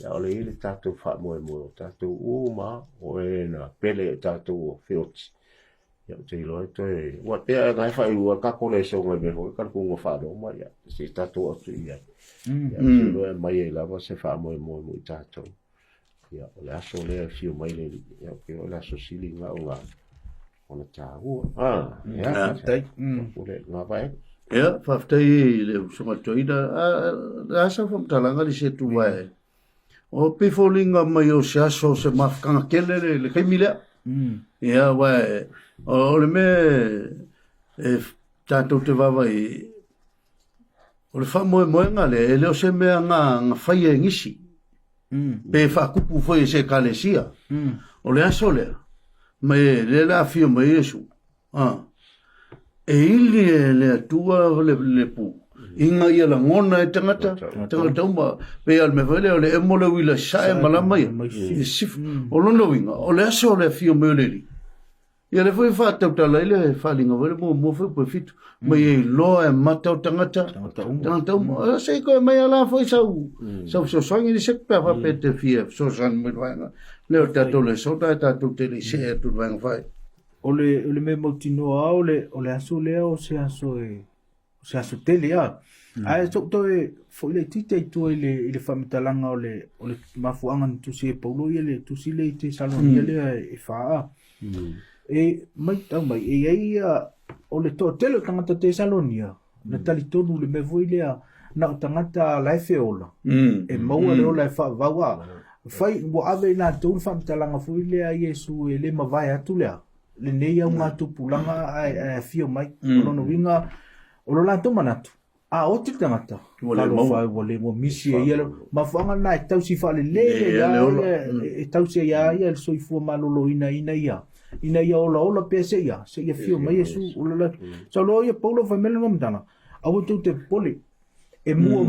ia o le ile tato fa mo tato uma o na pele tato fioti ya te lo to wa pe ga fa u ka ko le so me ka ko ngo fa do ma ya si ta to tu ya ya lo mai la va se fa mo tato ya la so le fi mai le ya pe la so si li nga nga ona ta u ya tai o le nga vai ya fa tai le so ma to ida a sa fam talanga li se tu vai o pe folinga mai o sa so se ma ka kele le kai mila ya wa o le me e tanto te vava O le wha moe ngā le, e leo se mea ngā whai e ngisi. Pe wha kupu whai se kalesia. O le aso lea. Me le la fio me Yesu. E ili e le atua le pu. Inga ia la ngona e tangata uma. Pe al me vele o le emole wila sae malama ia. E sif. O lono winga. O le aso le fio me le. Ia le foi fa tau tala ile fa linga vele mo foi po fitu. Ma e loa e mata o tangata uma. Sei ko mai ala foi sau so songi ni se pe fa pe te fie so san me vanga. Le tato le so tato te le se tu vanga fai. Ole me motinoa ole aso lea o se aso tele a. Ai to e foi le tite to ile famitalanga ole mafuanga tu se Paulo ile tu si le te salon ile e fa. E mai tau mai e ole to tele tangata te salonia. Na tali tonu le me voi lea na tangata life ola. E maua le ola e fa vawa. Fai wo ave na tu famitalanga foi lea Yesu le mavai atu lea. Le nei au ngātu pulanga ai fio mai. Olono winga, olo la manatu. O te tangata. Kalo whai wale mo misi e ia. Ma whanga na e tausi whale le. E tausi e ia e soifua malolo ina ia. Ina ia ola pe se ia. Se ia fio mai Yesu. Sa lo ia Paulo whai mele nomtana. Awa tau te pole. E mua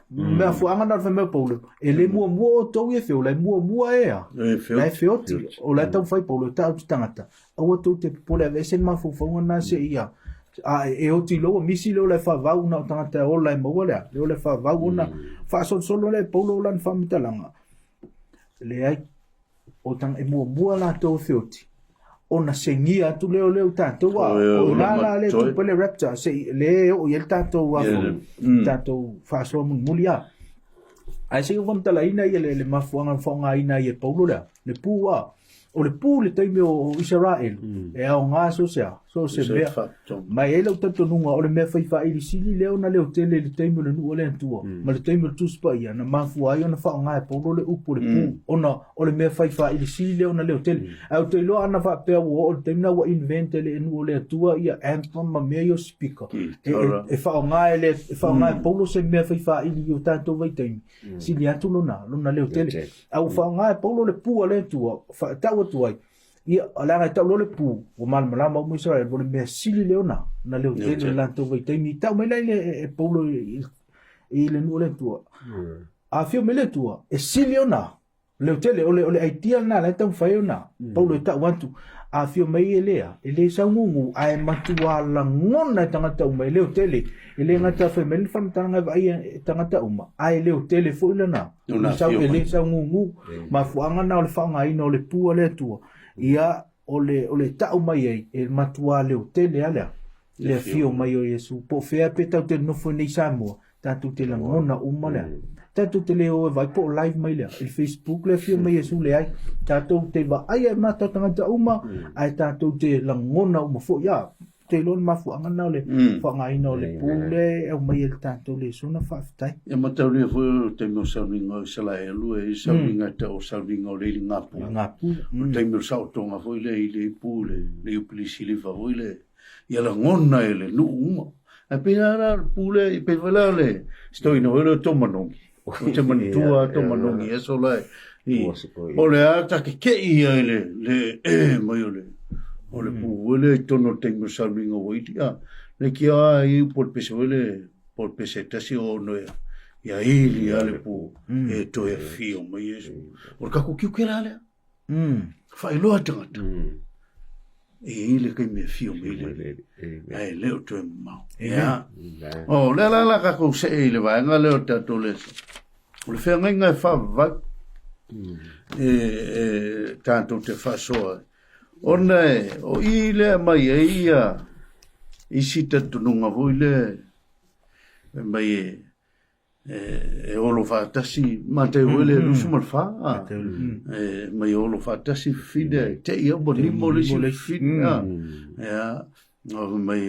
mea fuanga na whamea Paulo e le mua o tau e feo le mua ea la e feoti o la tau whai Paulo tau ti tangata awa tau te pole ave sen mafuwhaunga na se ia e oti loa misi leo le whavau na o tangata o la e maua lea leo le whavau na whaasolo le Paulo o lan whamitalanga le ai o tang e mua la tau feoti ona sengia atu leo tātou o nala le tupele raptor se le o yel tātou tātou whaasoa muli a ai se whamtala ina ia le mafuanga whaonga ina ia Paulo lea le pū o le pū le taime o Israel e au ngā so se mea mai e lau tato nunga o le mea whaifa ili sili leo na leo tele le taime le nua le antua ma le taime le tuspa ia na mafua ai ona whaonga e Paulo le upo le pū ona o le mea whaifa ili sili leo na leo tele au te loa ana whapea o le taime na wa invente le nua le atua ia anthem ma mea yo speaker e whaonga e whaonga e Paulo se mea whaifa ili o tātou vai taime sili atu lona leo tele au whaonga e Paulo le pū le atua tau tuai ia ala tau lo le pu o malama mo Israel bo le me sili leona na leo tele la to vai temi tau mai le e Paulo i le no le tua a fio me le tua e sili leona leo tele ole aitia na la tau fai ona Paulo ta wantu a fio mai ele sa ngungu ai matua la ngona tangata mai leo tele ele ngata fa men fam tanga vai tangata uma ai leo tele fo lana sa ele sa ngungu ma fuanga na le fanga ino le pu le tua ia ole ta mai ai e matua leo tele ala le fio mai o Yesu po fea peta te no fo nei samo tatu te la ngona uma le tatu te leo vai po live mai le il Facebook le fio mai Yesu le ai tatu te va ai mata tangata uma ai tatu te la ngona uma fo ia te lon mafuanga na le fanga ino le pule e mai el tanto le sona faftai e mata le fo te mo salvinga sala e lu e salvinga te o salvinga le ngapu te mo sa tonga fo le pule le polisi le fa le ia la ngona ele nu uma a pena pule pe vela le sto ino le tomanongi o te mantua tomanongi e so lai o le ata ke ia le mai ole o le puele tono tengo salvinga woitia le kia I por pesole por peseta si o no ya ili ale pu e to e fio mai Yesu o ka ku ki era le fa ilo atanga e ile ke me fio mai le ai le to ma ya o la ka ku se ile va nga le ta to le o le fe nga fa va tanto te fa so ona o ile mai ia isi te tununga voile mai e olo fatasi ma te wele lusu malfa mai olo fatasi fide te ia bonimo le fide ya mai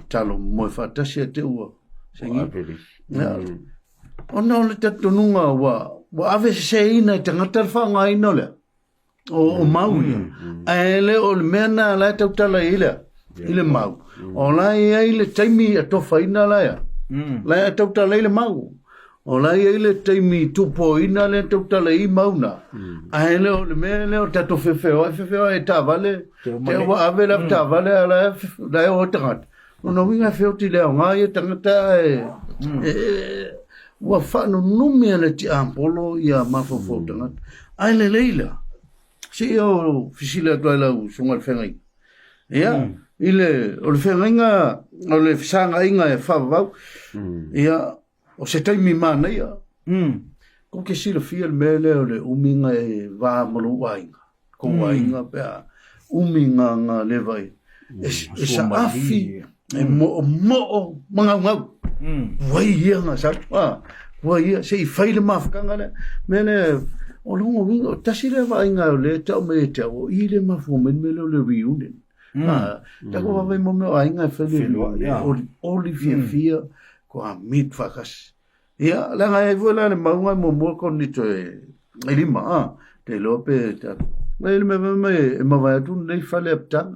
talo mo fatasi te u sengi ona le te tununga wa ave seina te ngatar fa ngai no le o mau ele o mena la tau tala ile mau o la ia ile taimi a to faina la ya La tau ta le mau. O la ile taimi tupo ina le tau ta le mauna. Ai le o le me le o tato fefeo e ta vale. Te wa ave la ta vale la o tangat. No winga feo ti le nga e tangata wa fa no numi le ti ampolo ia mafofo tangat. Ai le leila. Si o fisila toila u sungal fengai. Ia ile o le fenga o le fisanga inga e fa vau. Ia o se taimi mana ia. Ko ke sila fia mele o le uminga e va malu wainga. Ko wainga pea uminga nga le vai. E sa afi e mo mga ngau. Wai ia nga sa. Wai ia se i faile mafakanga le. Mele o longo winga tasi le wainga o le tau me te o i le mafu men mele o le reunion. Tako wawai mo me o ainga e fele o li fia ko a mit fakas. Ia, langa e vola le maunga mo ko ni to e lima te lope ta. Mai me e mawai tu nei fale apta.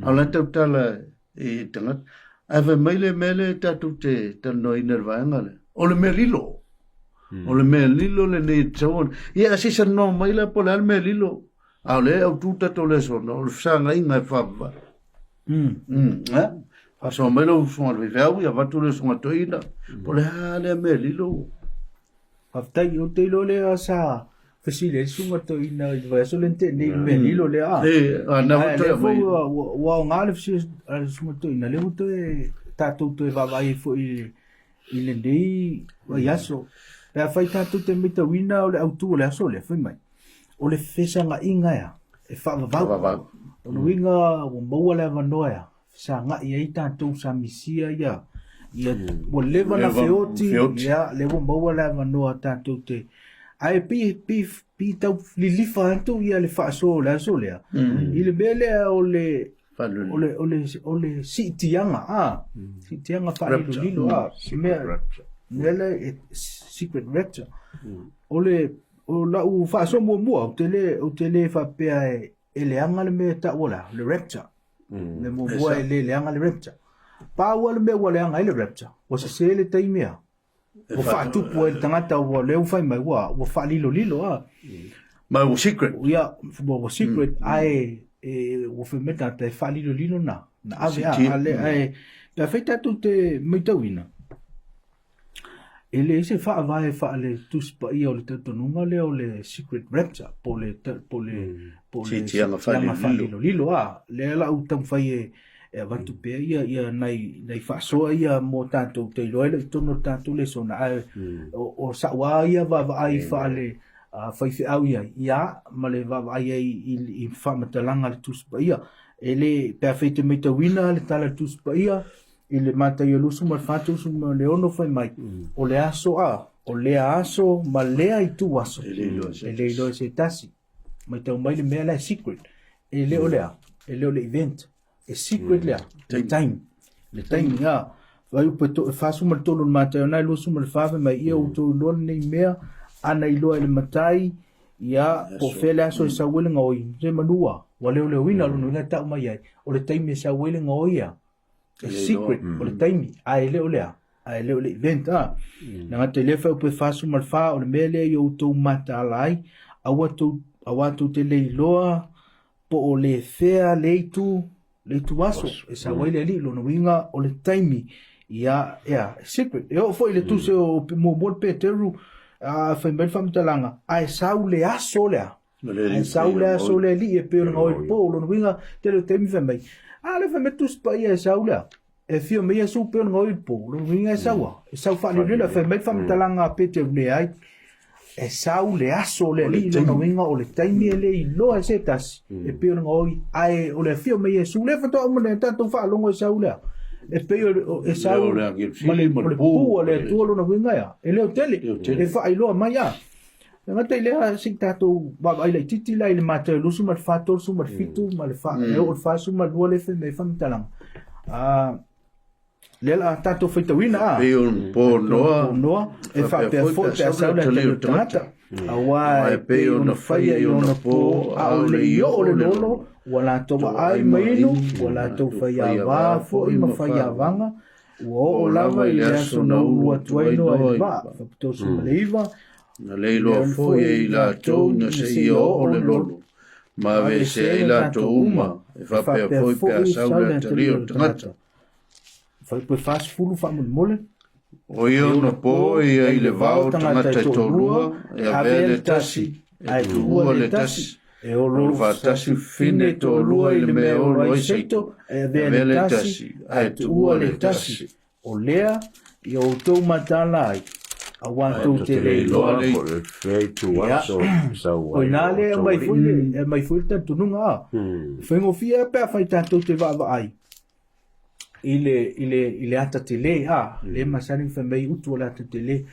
Ala te tala e tangat. Ave mele ta tu te no inervanga le. O le melilo. O le melilo le nei tawon. Ia si sa no mai la po le melilo. Ale au tu ta to le so no sanga inga fava. Aso melo son le veu ia vatu le son toina. Po le hale me lilo. Aftai o te lo le asa. Fasile sunga toina i va so lente ni me lilo le a. Na to mai. Wa ngale fsi sunga toina le to e tatu to e va vai fo i le dei wa yaso. La fai tatu te mita wina o le autu le aso le fai mai. O le fesanga inga ya. E fa va. O winga o maua le vanoia. Sa nga ia i tātou sa misia ia o lewa na feoti ia lewa maua la manoa tātou te ai pi tau lilifa antu ia le whaaso la so lea i le bele o le sitianga sitianga whaalilu lilo mele secret rector o la u whaaso mua o te le whapea e le anga le me ta ola le rector le mo boa le anga le repta pa wala me wala anga le repta o se le taimea o fa tu po el tangata o le fai mai wa o fa lilo ma o secret ia o secret ai o fe meta te fa lilo na ave ale ai la feita tu te mitawina ele se fa vai fa le tus pa ia o le tonunga le o le secret repta po le tianga fa lilo le la utang fai e vatu pe ia nei fa so ia mo tanto te lo le tono tanto le sona o sa wa ia va ai fa le fai fe au ia ma le va ai i fa matalanga le tus pa ia ele perfeito mitawina le tala tus pa ia ile mata yo lusu mal fatu su le ono fai mai o le aso ma le ai tu aso ele lo se tasi mai tau mai le mea la secret ele o le event e secret le time ya vai o peto fa su mal tolo mata na lusu mal fa mai ia o to lo nei mea ana ilo ele matai ia po fele aso sa wele ngoi se manua wale le wina lo nga ta mai ai o le time sa wele ngoi ia secret o le taimi ai le event na ngata le fa pe fa su mal fa o le mele yo to mata lai awa tu te le loa po o le fea le tu waso e sa wele li lo no winga o le taimi ia secret yo foi le tu se o mo bol peteru fa mbel fam talanga ai sa le aso le li e pe no po lo no winga te le taimi fa mai ale fa metus pa ia saula e fio me ia super ngoi po lo winga sawa e sa fa le fa me fa talanga pete le ai e saule aso le li no winga o le taimi le lo e setas e pe ngoi ai o le fio me ia sule fa to mo le tanto fa longo saula e pe e saula ma le po le to lo no winga ia e le hotel e fa ai lo mai ia nga te lea sing tatou ai le titi lai le mate lusu mal fator su mal fitu mal fa o fa su mal wole fe me fam talang le la tatou fitawina pe un po no e fa pe fo te sa le tomata awa pe un fa yo no po au le yo le lolo wala to ai mainu wala to fa ya va fo i ma fa ya vanga o lava i le aso na ulu atuaino e va whapitosu maleiva na leilo fo e la to na se o le lolo ma ve se la to uma e fa pe foi pe saula te rio tangata fa pe fas fulu fa mole o io no po e le vau tangata to lua e avele tasi ai lua le tasi e o lo fa tasi fine to lua i le me o lo seito e avele tasi ai tua le tasi o lea i o tau matala ai a wantu te le loa le fei tu aso sa wa o nale mai foi tanto nunga fengo fia pe fai tanto te va ai ile ata te le le masani fa mai utu la te le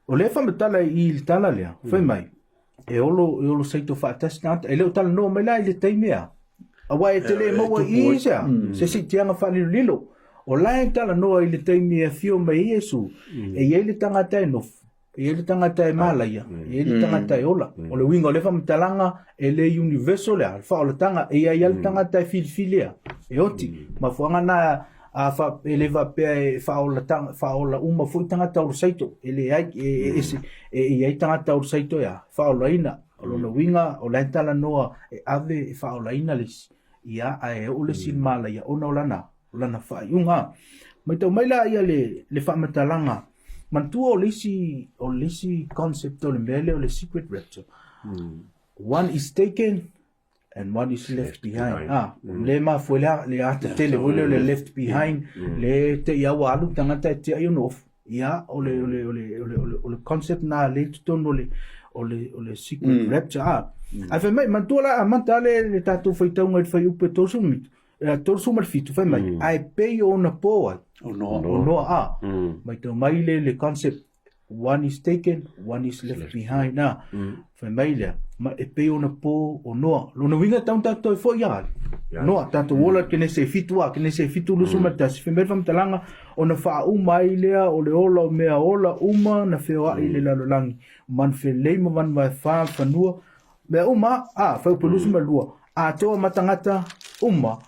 o le fa matala i il tala le fa mai e olo seito fa tasnat e le tala no mai la ile taimea a wa te le mo i sa se si tianga fa lilo o lai tala noa i le taimi e fio mai Iesu, e iei le tangata e nof, e iei le tangata e malaya, e iei le tangata e ola. O le winga o le whamitalanga e le universal lea, alfa o le tanga, e iei le tangata e filfilea, e oti. Ma fuanga na a fa ele va pe fa ola uma foi tangata o saito, ele ai e iei tangata o saito ya, fa ola ina, o le winga o lai tala noa e ave e fa ola ina les, ia a e o le sin malaya, ona olana. Lana fai unga mai tau mai la ia le whamatalanga mantua o lisi concept o le mele o le secret rapture one is taken and one is left behind le ma foi le ata tele o le left behind le te ia walu tangata te ia no ia o le concept na le tono o le secret rapture a fe mai mantua la amanta le tatu foi tau ngai fai upe tosu mit tolu sumar fitu fai mai ai pei ona poa no mai tau mai le concept one is taken one is left behind fai mai le ma e pei ona po o no no winga tau tato fo ya no tato wola que nese fitu lu sumar tas fai mai fam talanga ona fa mai le o le ola mea ola uma na feo ai le lalolangi man fe le mo van vai fa fanua me uma fa po lu sumar lua a to matangata uma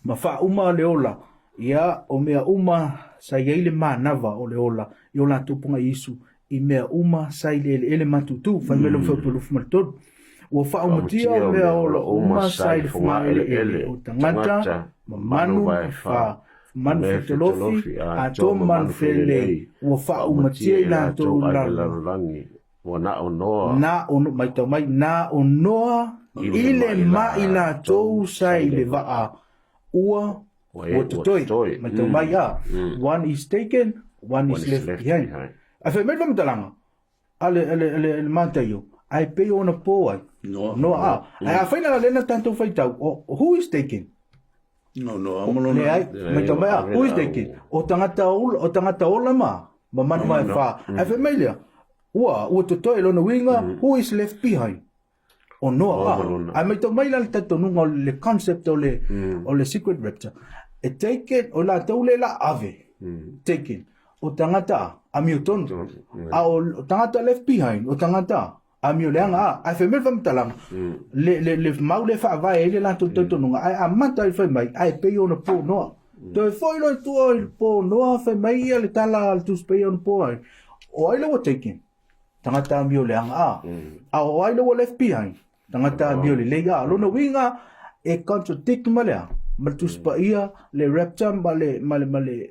ma fa uma leola ia o mea uma sa ile manava o leola yo la tupunga Yesu i mea uma sa ile matutu fa melo fa pulu fmalto o fa uma tia o mea ola uma sa ile fmaele o tangata manu fa man fitolofi a to man fele o fa uma tia la to la langi o na ono mai to mai na ono ile ma ila tou sai le va ua o toi ma to mai one is taken one is left behind a fe me vamos talanga ale manta yo ai pe ona po no a fa ina le na tanto fai tau who is taken no amolo no ma to mai who is taken o tangata ola ma manu mai fa a fe me le o to toi lo no winga who is left behind o no a mai to mai la tato nunga le concept o le secret rapture e taken o la tole la ave taken o tangata a miuton o tangata left behind o tangata a miuleanga a fe me fam talang le mau le fa vai ele la to nunga a mata fe mai ai pe o no po no to foi lo tu po no fe mai le tala tu pe on po o ai lo taken tangata miuleanga a o ai lo left behind tangata bioli lega lo no winga e contradict malea maltus pa ia le rapture male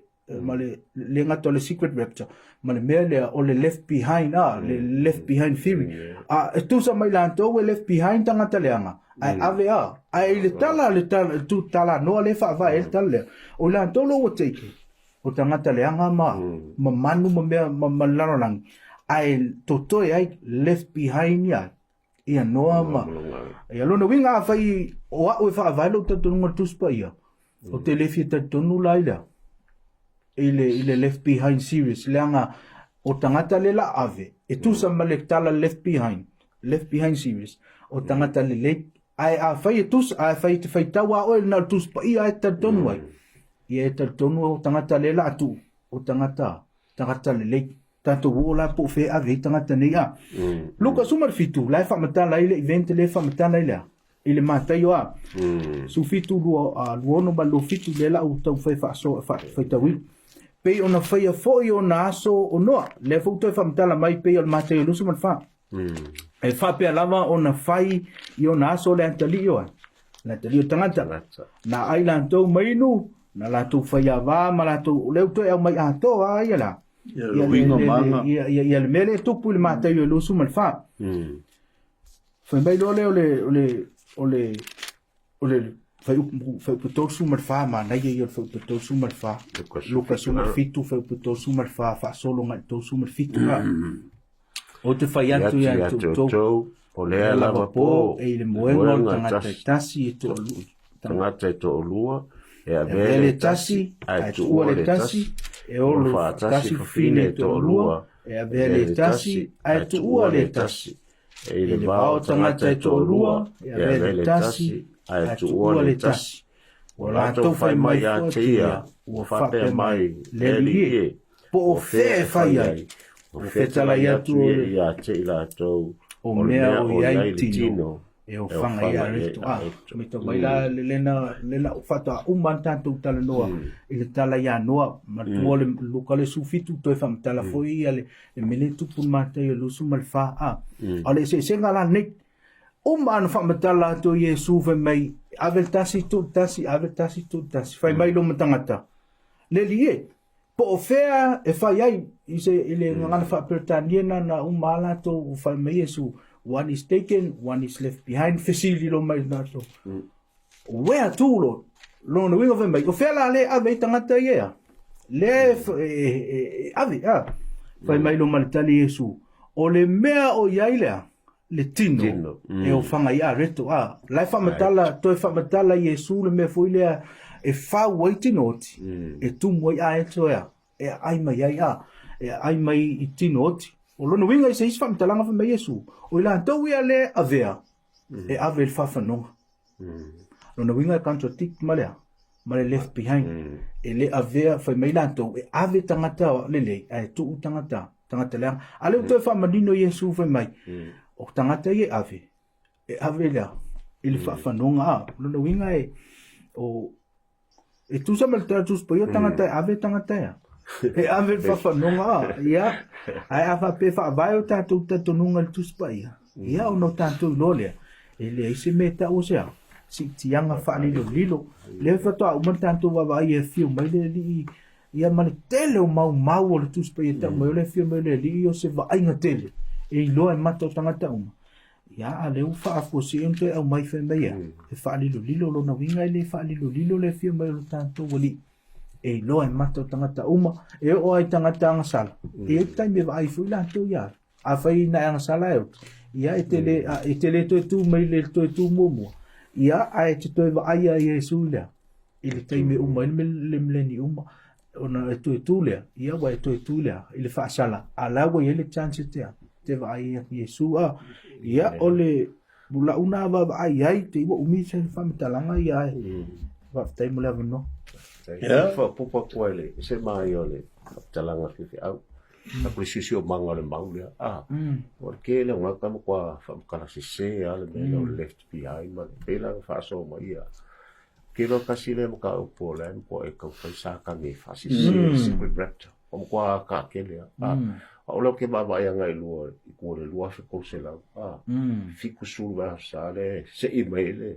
le ngato le secret rapture male mele o le left behind le left behind theory tu sa mai lanto we left behind tangata leanga ai ave ai le tala tu tala no le fa va el tala o lanto lo take o tangata leanga ma manu ma lang ai totoi ai left behind ya ia noa ma ia lona winga fai o fa vai lo tanto no tuspa ia o telefi tanto no laila ile left behind series langa o tangata le la ave e tu sa malektala left behind series o tangata le ai a fai te fai tawa o na tuspa ia tanto no ia tanto no tangata le la tu o tangata le tanto wola po fe ave tangata nei Luka sumar fitu lai fa mata lai le event le fa mata lai la ile matai wa su fitu luono ba lo fitu le la u tau fai fai tawi pe ona fai fo yo na aso ono le fu to fa mtala mai pe o matai lu su man fa e fa pe lava ona fai yo na aso le antali yo na tali tangata na island to mai nu na la tu fai ava ma la tu le to e mai ato ai la ya le mele tu pu le matai lu su man fa fai mai lo le fai puto sumar fa ma na ye fai puto sumar fa Luka sumar fitu fai puto sumar fa solo nga to sumar fitu o te fai atu ya to o le lava po e le moengo tangata tasi tangata to lua e avele tasi ai tu le tasi e o lo tasi fine to lua e avele tasi ai tu le tasi e le vao tangata e tō lua, e avele tasi, ai tu ua le tasi. O lato fai mai a te ia, ua whape mai, le li e, po o whee fai ai, o whetala i atu i a te i latou, o mea o iai tino, e o whanga i a reto. Me to mai la lena o whata uman tātou tala noa, i le tala i a noa, ma tua le luka le sufitu toi whamtala foi ia le mele tupun mātai e lusu mal wha a. Ale se ngala nek, uman whamatala to Yesu ve mai, avel tasi tu tasi, whai mai lo matangata. Le li e, po o whea e whai ai, i se ile ngana whaperetaniena na umala to whai mai Yesu, one is taken, one is left behind. Fesili lo mai nato. Where to lo? Lo no wingo ve mai. O fela le ave tangata ia. Le ave Fai mai lo malitali Yesu. O le mea o iailea le tino. E o fanga ia reto Lai fa matala to fa matala Yesu le me foi le e fa waitinoti. E tu moi a eto ia. E ai mai E ai mai I tinoti. O lono winga I se isfa mtalanga fa mai Yesu. O ila tau ia le avea. E ave il fafanonga. Lono winga kanto tik malea. Male left behind. E le avea fa mai lanto. E ave tangata lele. E tu tangata. Tangata leang. Ale uto e fa manino Yesu fa mai. O tangata ye ave. E ave lea. Il fafanonga. Lono winga e tu sa malta tus po yo tangata ave tangata ya. E ave fafanonga ia ai ava pe fa vai o tatu tatununga tuspa ia ia o no tatu lole ele ise meta o sea si tianga fa lilo le fa to o tatu va vai e fiu mai le li ia man tele o mau o tuspa ia ta mai le fiu mai le li o se va ai ngatele e lo e mato tangata uma ia ale u fa fo si ente o mai fe mai e fa lilo lo na winga le fa lilo le fiu mai o tatu wali e lo e mato tangata uma e o ai tangata ngasala e tai me vai fu la to ya a fai na ngasala ia e tele to tu mai le to tu momo ia ai te to vai ia Yesu la ile tai me uma le mleni uma ona e to le ia wa to le ile fa sala ala wa ile chance te vai Yesu ia ole bula una va ai te wo umi se fa mtalanga ia va tai mo la no fa pupa koele se mai ole talanga fifi au a presisio manga le maule porque le nga ka mo kwa fa kala se ale me left behind ma pela fa so mai ke lo ka sile mo ka po le po e ka fa sa ka me fa se breakfast o kwa ka ke le o lo ke ba ya ngai lu ko le lu fa ko se la fiku sul va sa le se email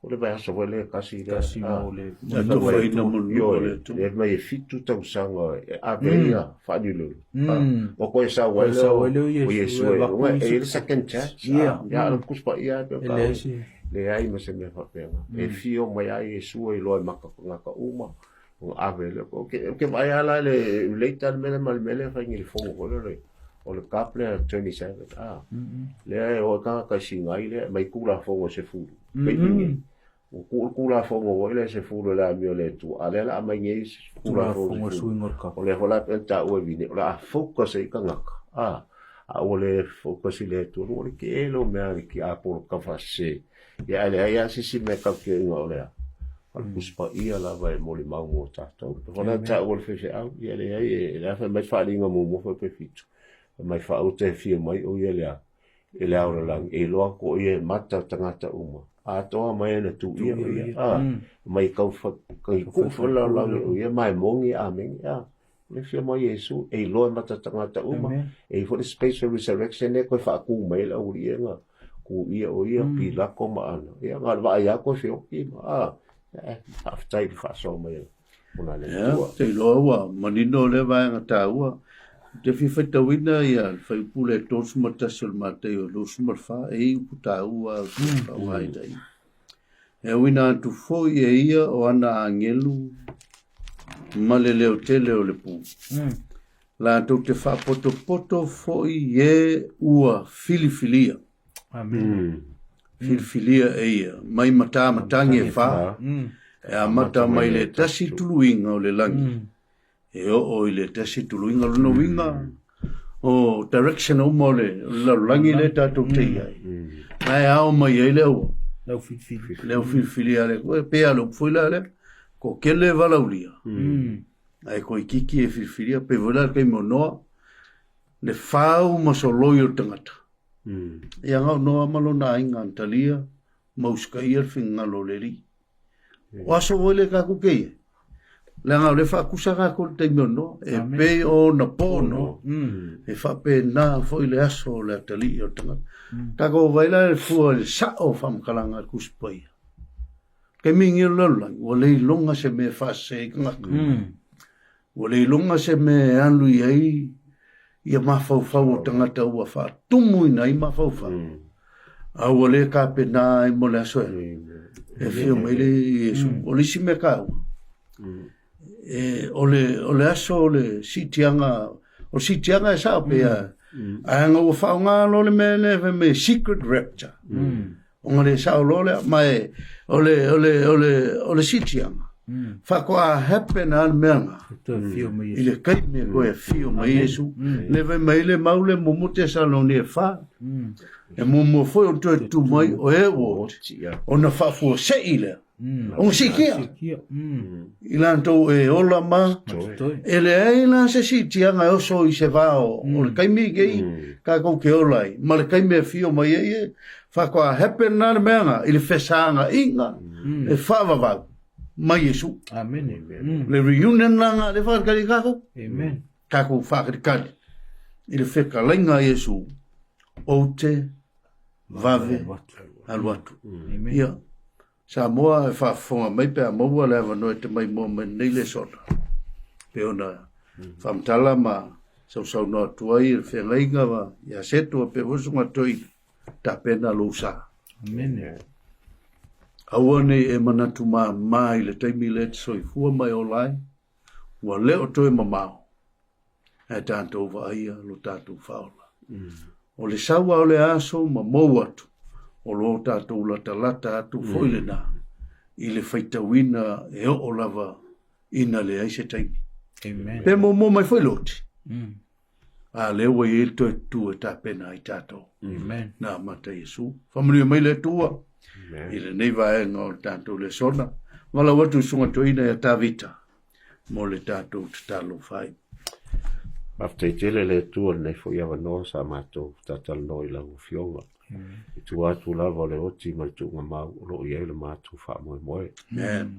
o le vai so vele kasi le to foi no mo le mai fitu tau sanga a veia fadulo o ko sa wele o Yesu e second chance ya lo kuspa ia le ai ma se me fa pena e fio mai ai Yesu e lo maka ngaka uma o avele o ke vai ala le leitar mele mal mele fa ngi fo o le kaple 27 le o ka singa ile mai kula fo se fu o kula fo ngo ile se fu la mio le tu ale la mai ngi kula fo o le hola ta o vini la focus e ka ngaka a o le focus le tu o le ke lo me ari ki a por ka fa se ya ale ya si me ka ke ngo le al puspa ia la vai mo le mau mo ta to hola ta o le fe au ya le ai la fa mai fa linga mo mo fa pe fitu mai fa o te fi mai o ia le e le aura lang e loa ko ia mata tangata uma a toa mai na tu ia mai kau fa la ia mai mongi a meng ya le fia mai Yesu e loa mata tangata uma e for the space of resurrection e ko fa ku mai la uri nga ku ia o ia pila ko ma ana ia nga va ia ko fio ki ma after i fa so mai una le tua te loa manino le va nga taua te fifeta wina ia fai pule tos mata sul mate o lo smarfa e puta ua vai dai e wina tu foi e ia o ana angelu malele o tele o le pu la tu te fa poto foi e ua filifilia amen filifilia e ia mai mata matangi e fa e a mata mai le tasi tuluinga o le langi e o ile tasi tuluinga luna winga o direction o mole la langi le tatu te ai ai ao mai ele o leo filifilia le pe alo foi la le ko kele valaulia ai ko ikiki e filifilia pe vola ke mono le fau masoloio tangata ia ngau noa malo na inga antalia mauska ia finga lo leri waso vole ka kukeie le ngau le fa kusaka ko te mono e pe o na pono e fa pe na foi le aso le atali o tanga ta ko vaila le fu le sa o fam kalanga kuspai ke mingi lo la o le longa se me fa se nga o le longa se me anu ai ia mafau tangata ua fa tumu ina i mafau a o le ka pe na i mo le aso e fio mai le Yesu o le si me ka o le aso o le sitianga e sa pe a anga ua fa nga lo le me secret rapture o ngale sa o lo le mai o le sitianga fa ko a happen al menga ile kai me ko e fio mai Yesu le vai mai le maule mo mute sa no ne fa e mo foi o tu mai o e o na fa fo se ile on si kia ilanto e ola ma ele ela se si tianga o so i se va o le kai me gei ka ko ke ola ma le kai me fio mai e fa ko a happen al menga ile fesanga inga e fa va mai Yesu amen le reunion langa le fa kali kako amen kako fa kali ile feka lenga Yesu o te vave alwatu ia sa moa fa fonga mai pe mo le va no te mai mo nei le sota pe ona fam tala ma so no tuai il fe lenga va ia seto pe vosu ma toi ta pena lusa amen awane e manatu mai le taimi le soi fua mai o lai ua leo toe mamao e tātou vaia lo tātou whaola o le sawa o le aso ma mou atu o lo tātou lata atu foile nā i le whaitawina e o lava ina le aise taimi pe mo mai foi loti a lewa i to tu e tapena i tātou nā mata Yesu whamuri mai le tua ile nei vai no tanto le sona wala watu sunga toina ya tavita mo le tato talo fai after tele le tu nei fo ia no sa mato tatal no ila ufionga tu atu la vole oti ma tu ma lo ia le mato fa mo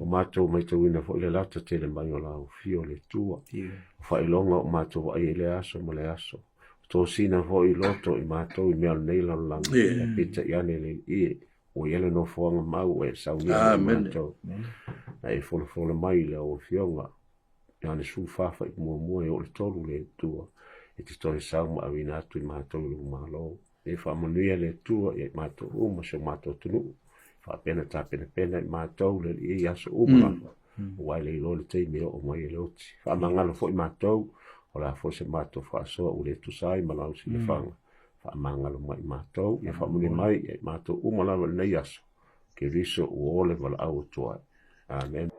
o mato mai tu ina fo le lata tele mai la ufio le tu fa ilonga o mato ai le aso mo le aso to sina fo i loto i mato i me al nei la la pizza ia le i o ele no fonga mau e saunia ai folo mai le o fionga ya ne su fa mo e o tolu le tua e ti sto sa ma avina tu ma to lu malo e fa mo le tua e ma to o mo se ma to tu fa pena ma to le e ya so o ma o le lo le te me o mai le oti fa mangalo fo ma to o la fo se ma to fa so o le tu sai ma la si le fanga fa mangalo mai matou ia fa muli mai matou uma lava nei aso ke riso o ole vala au toa amen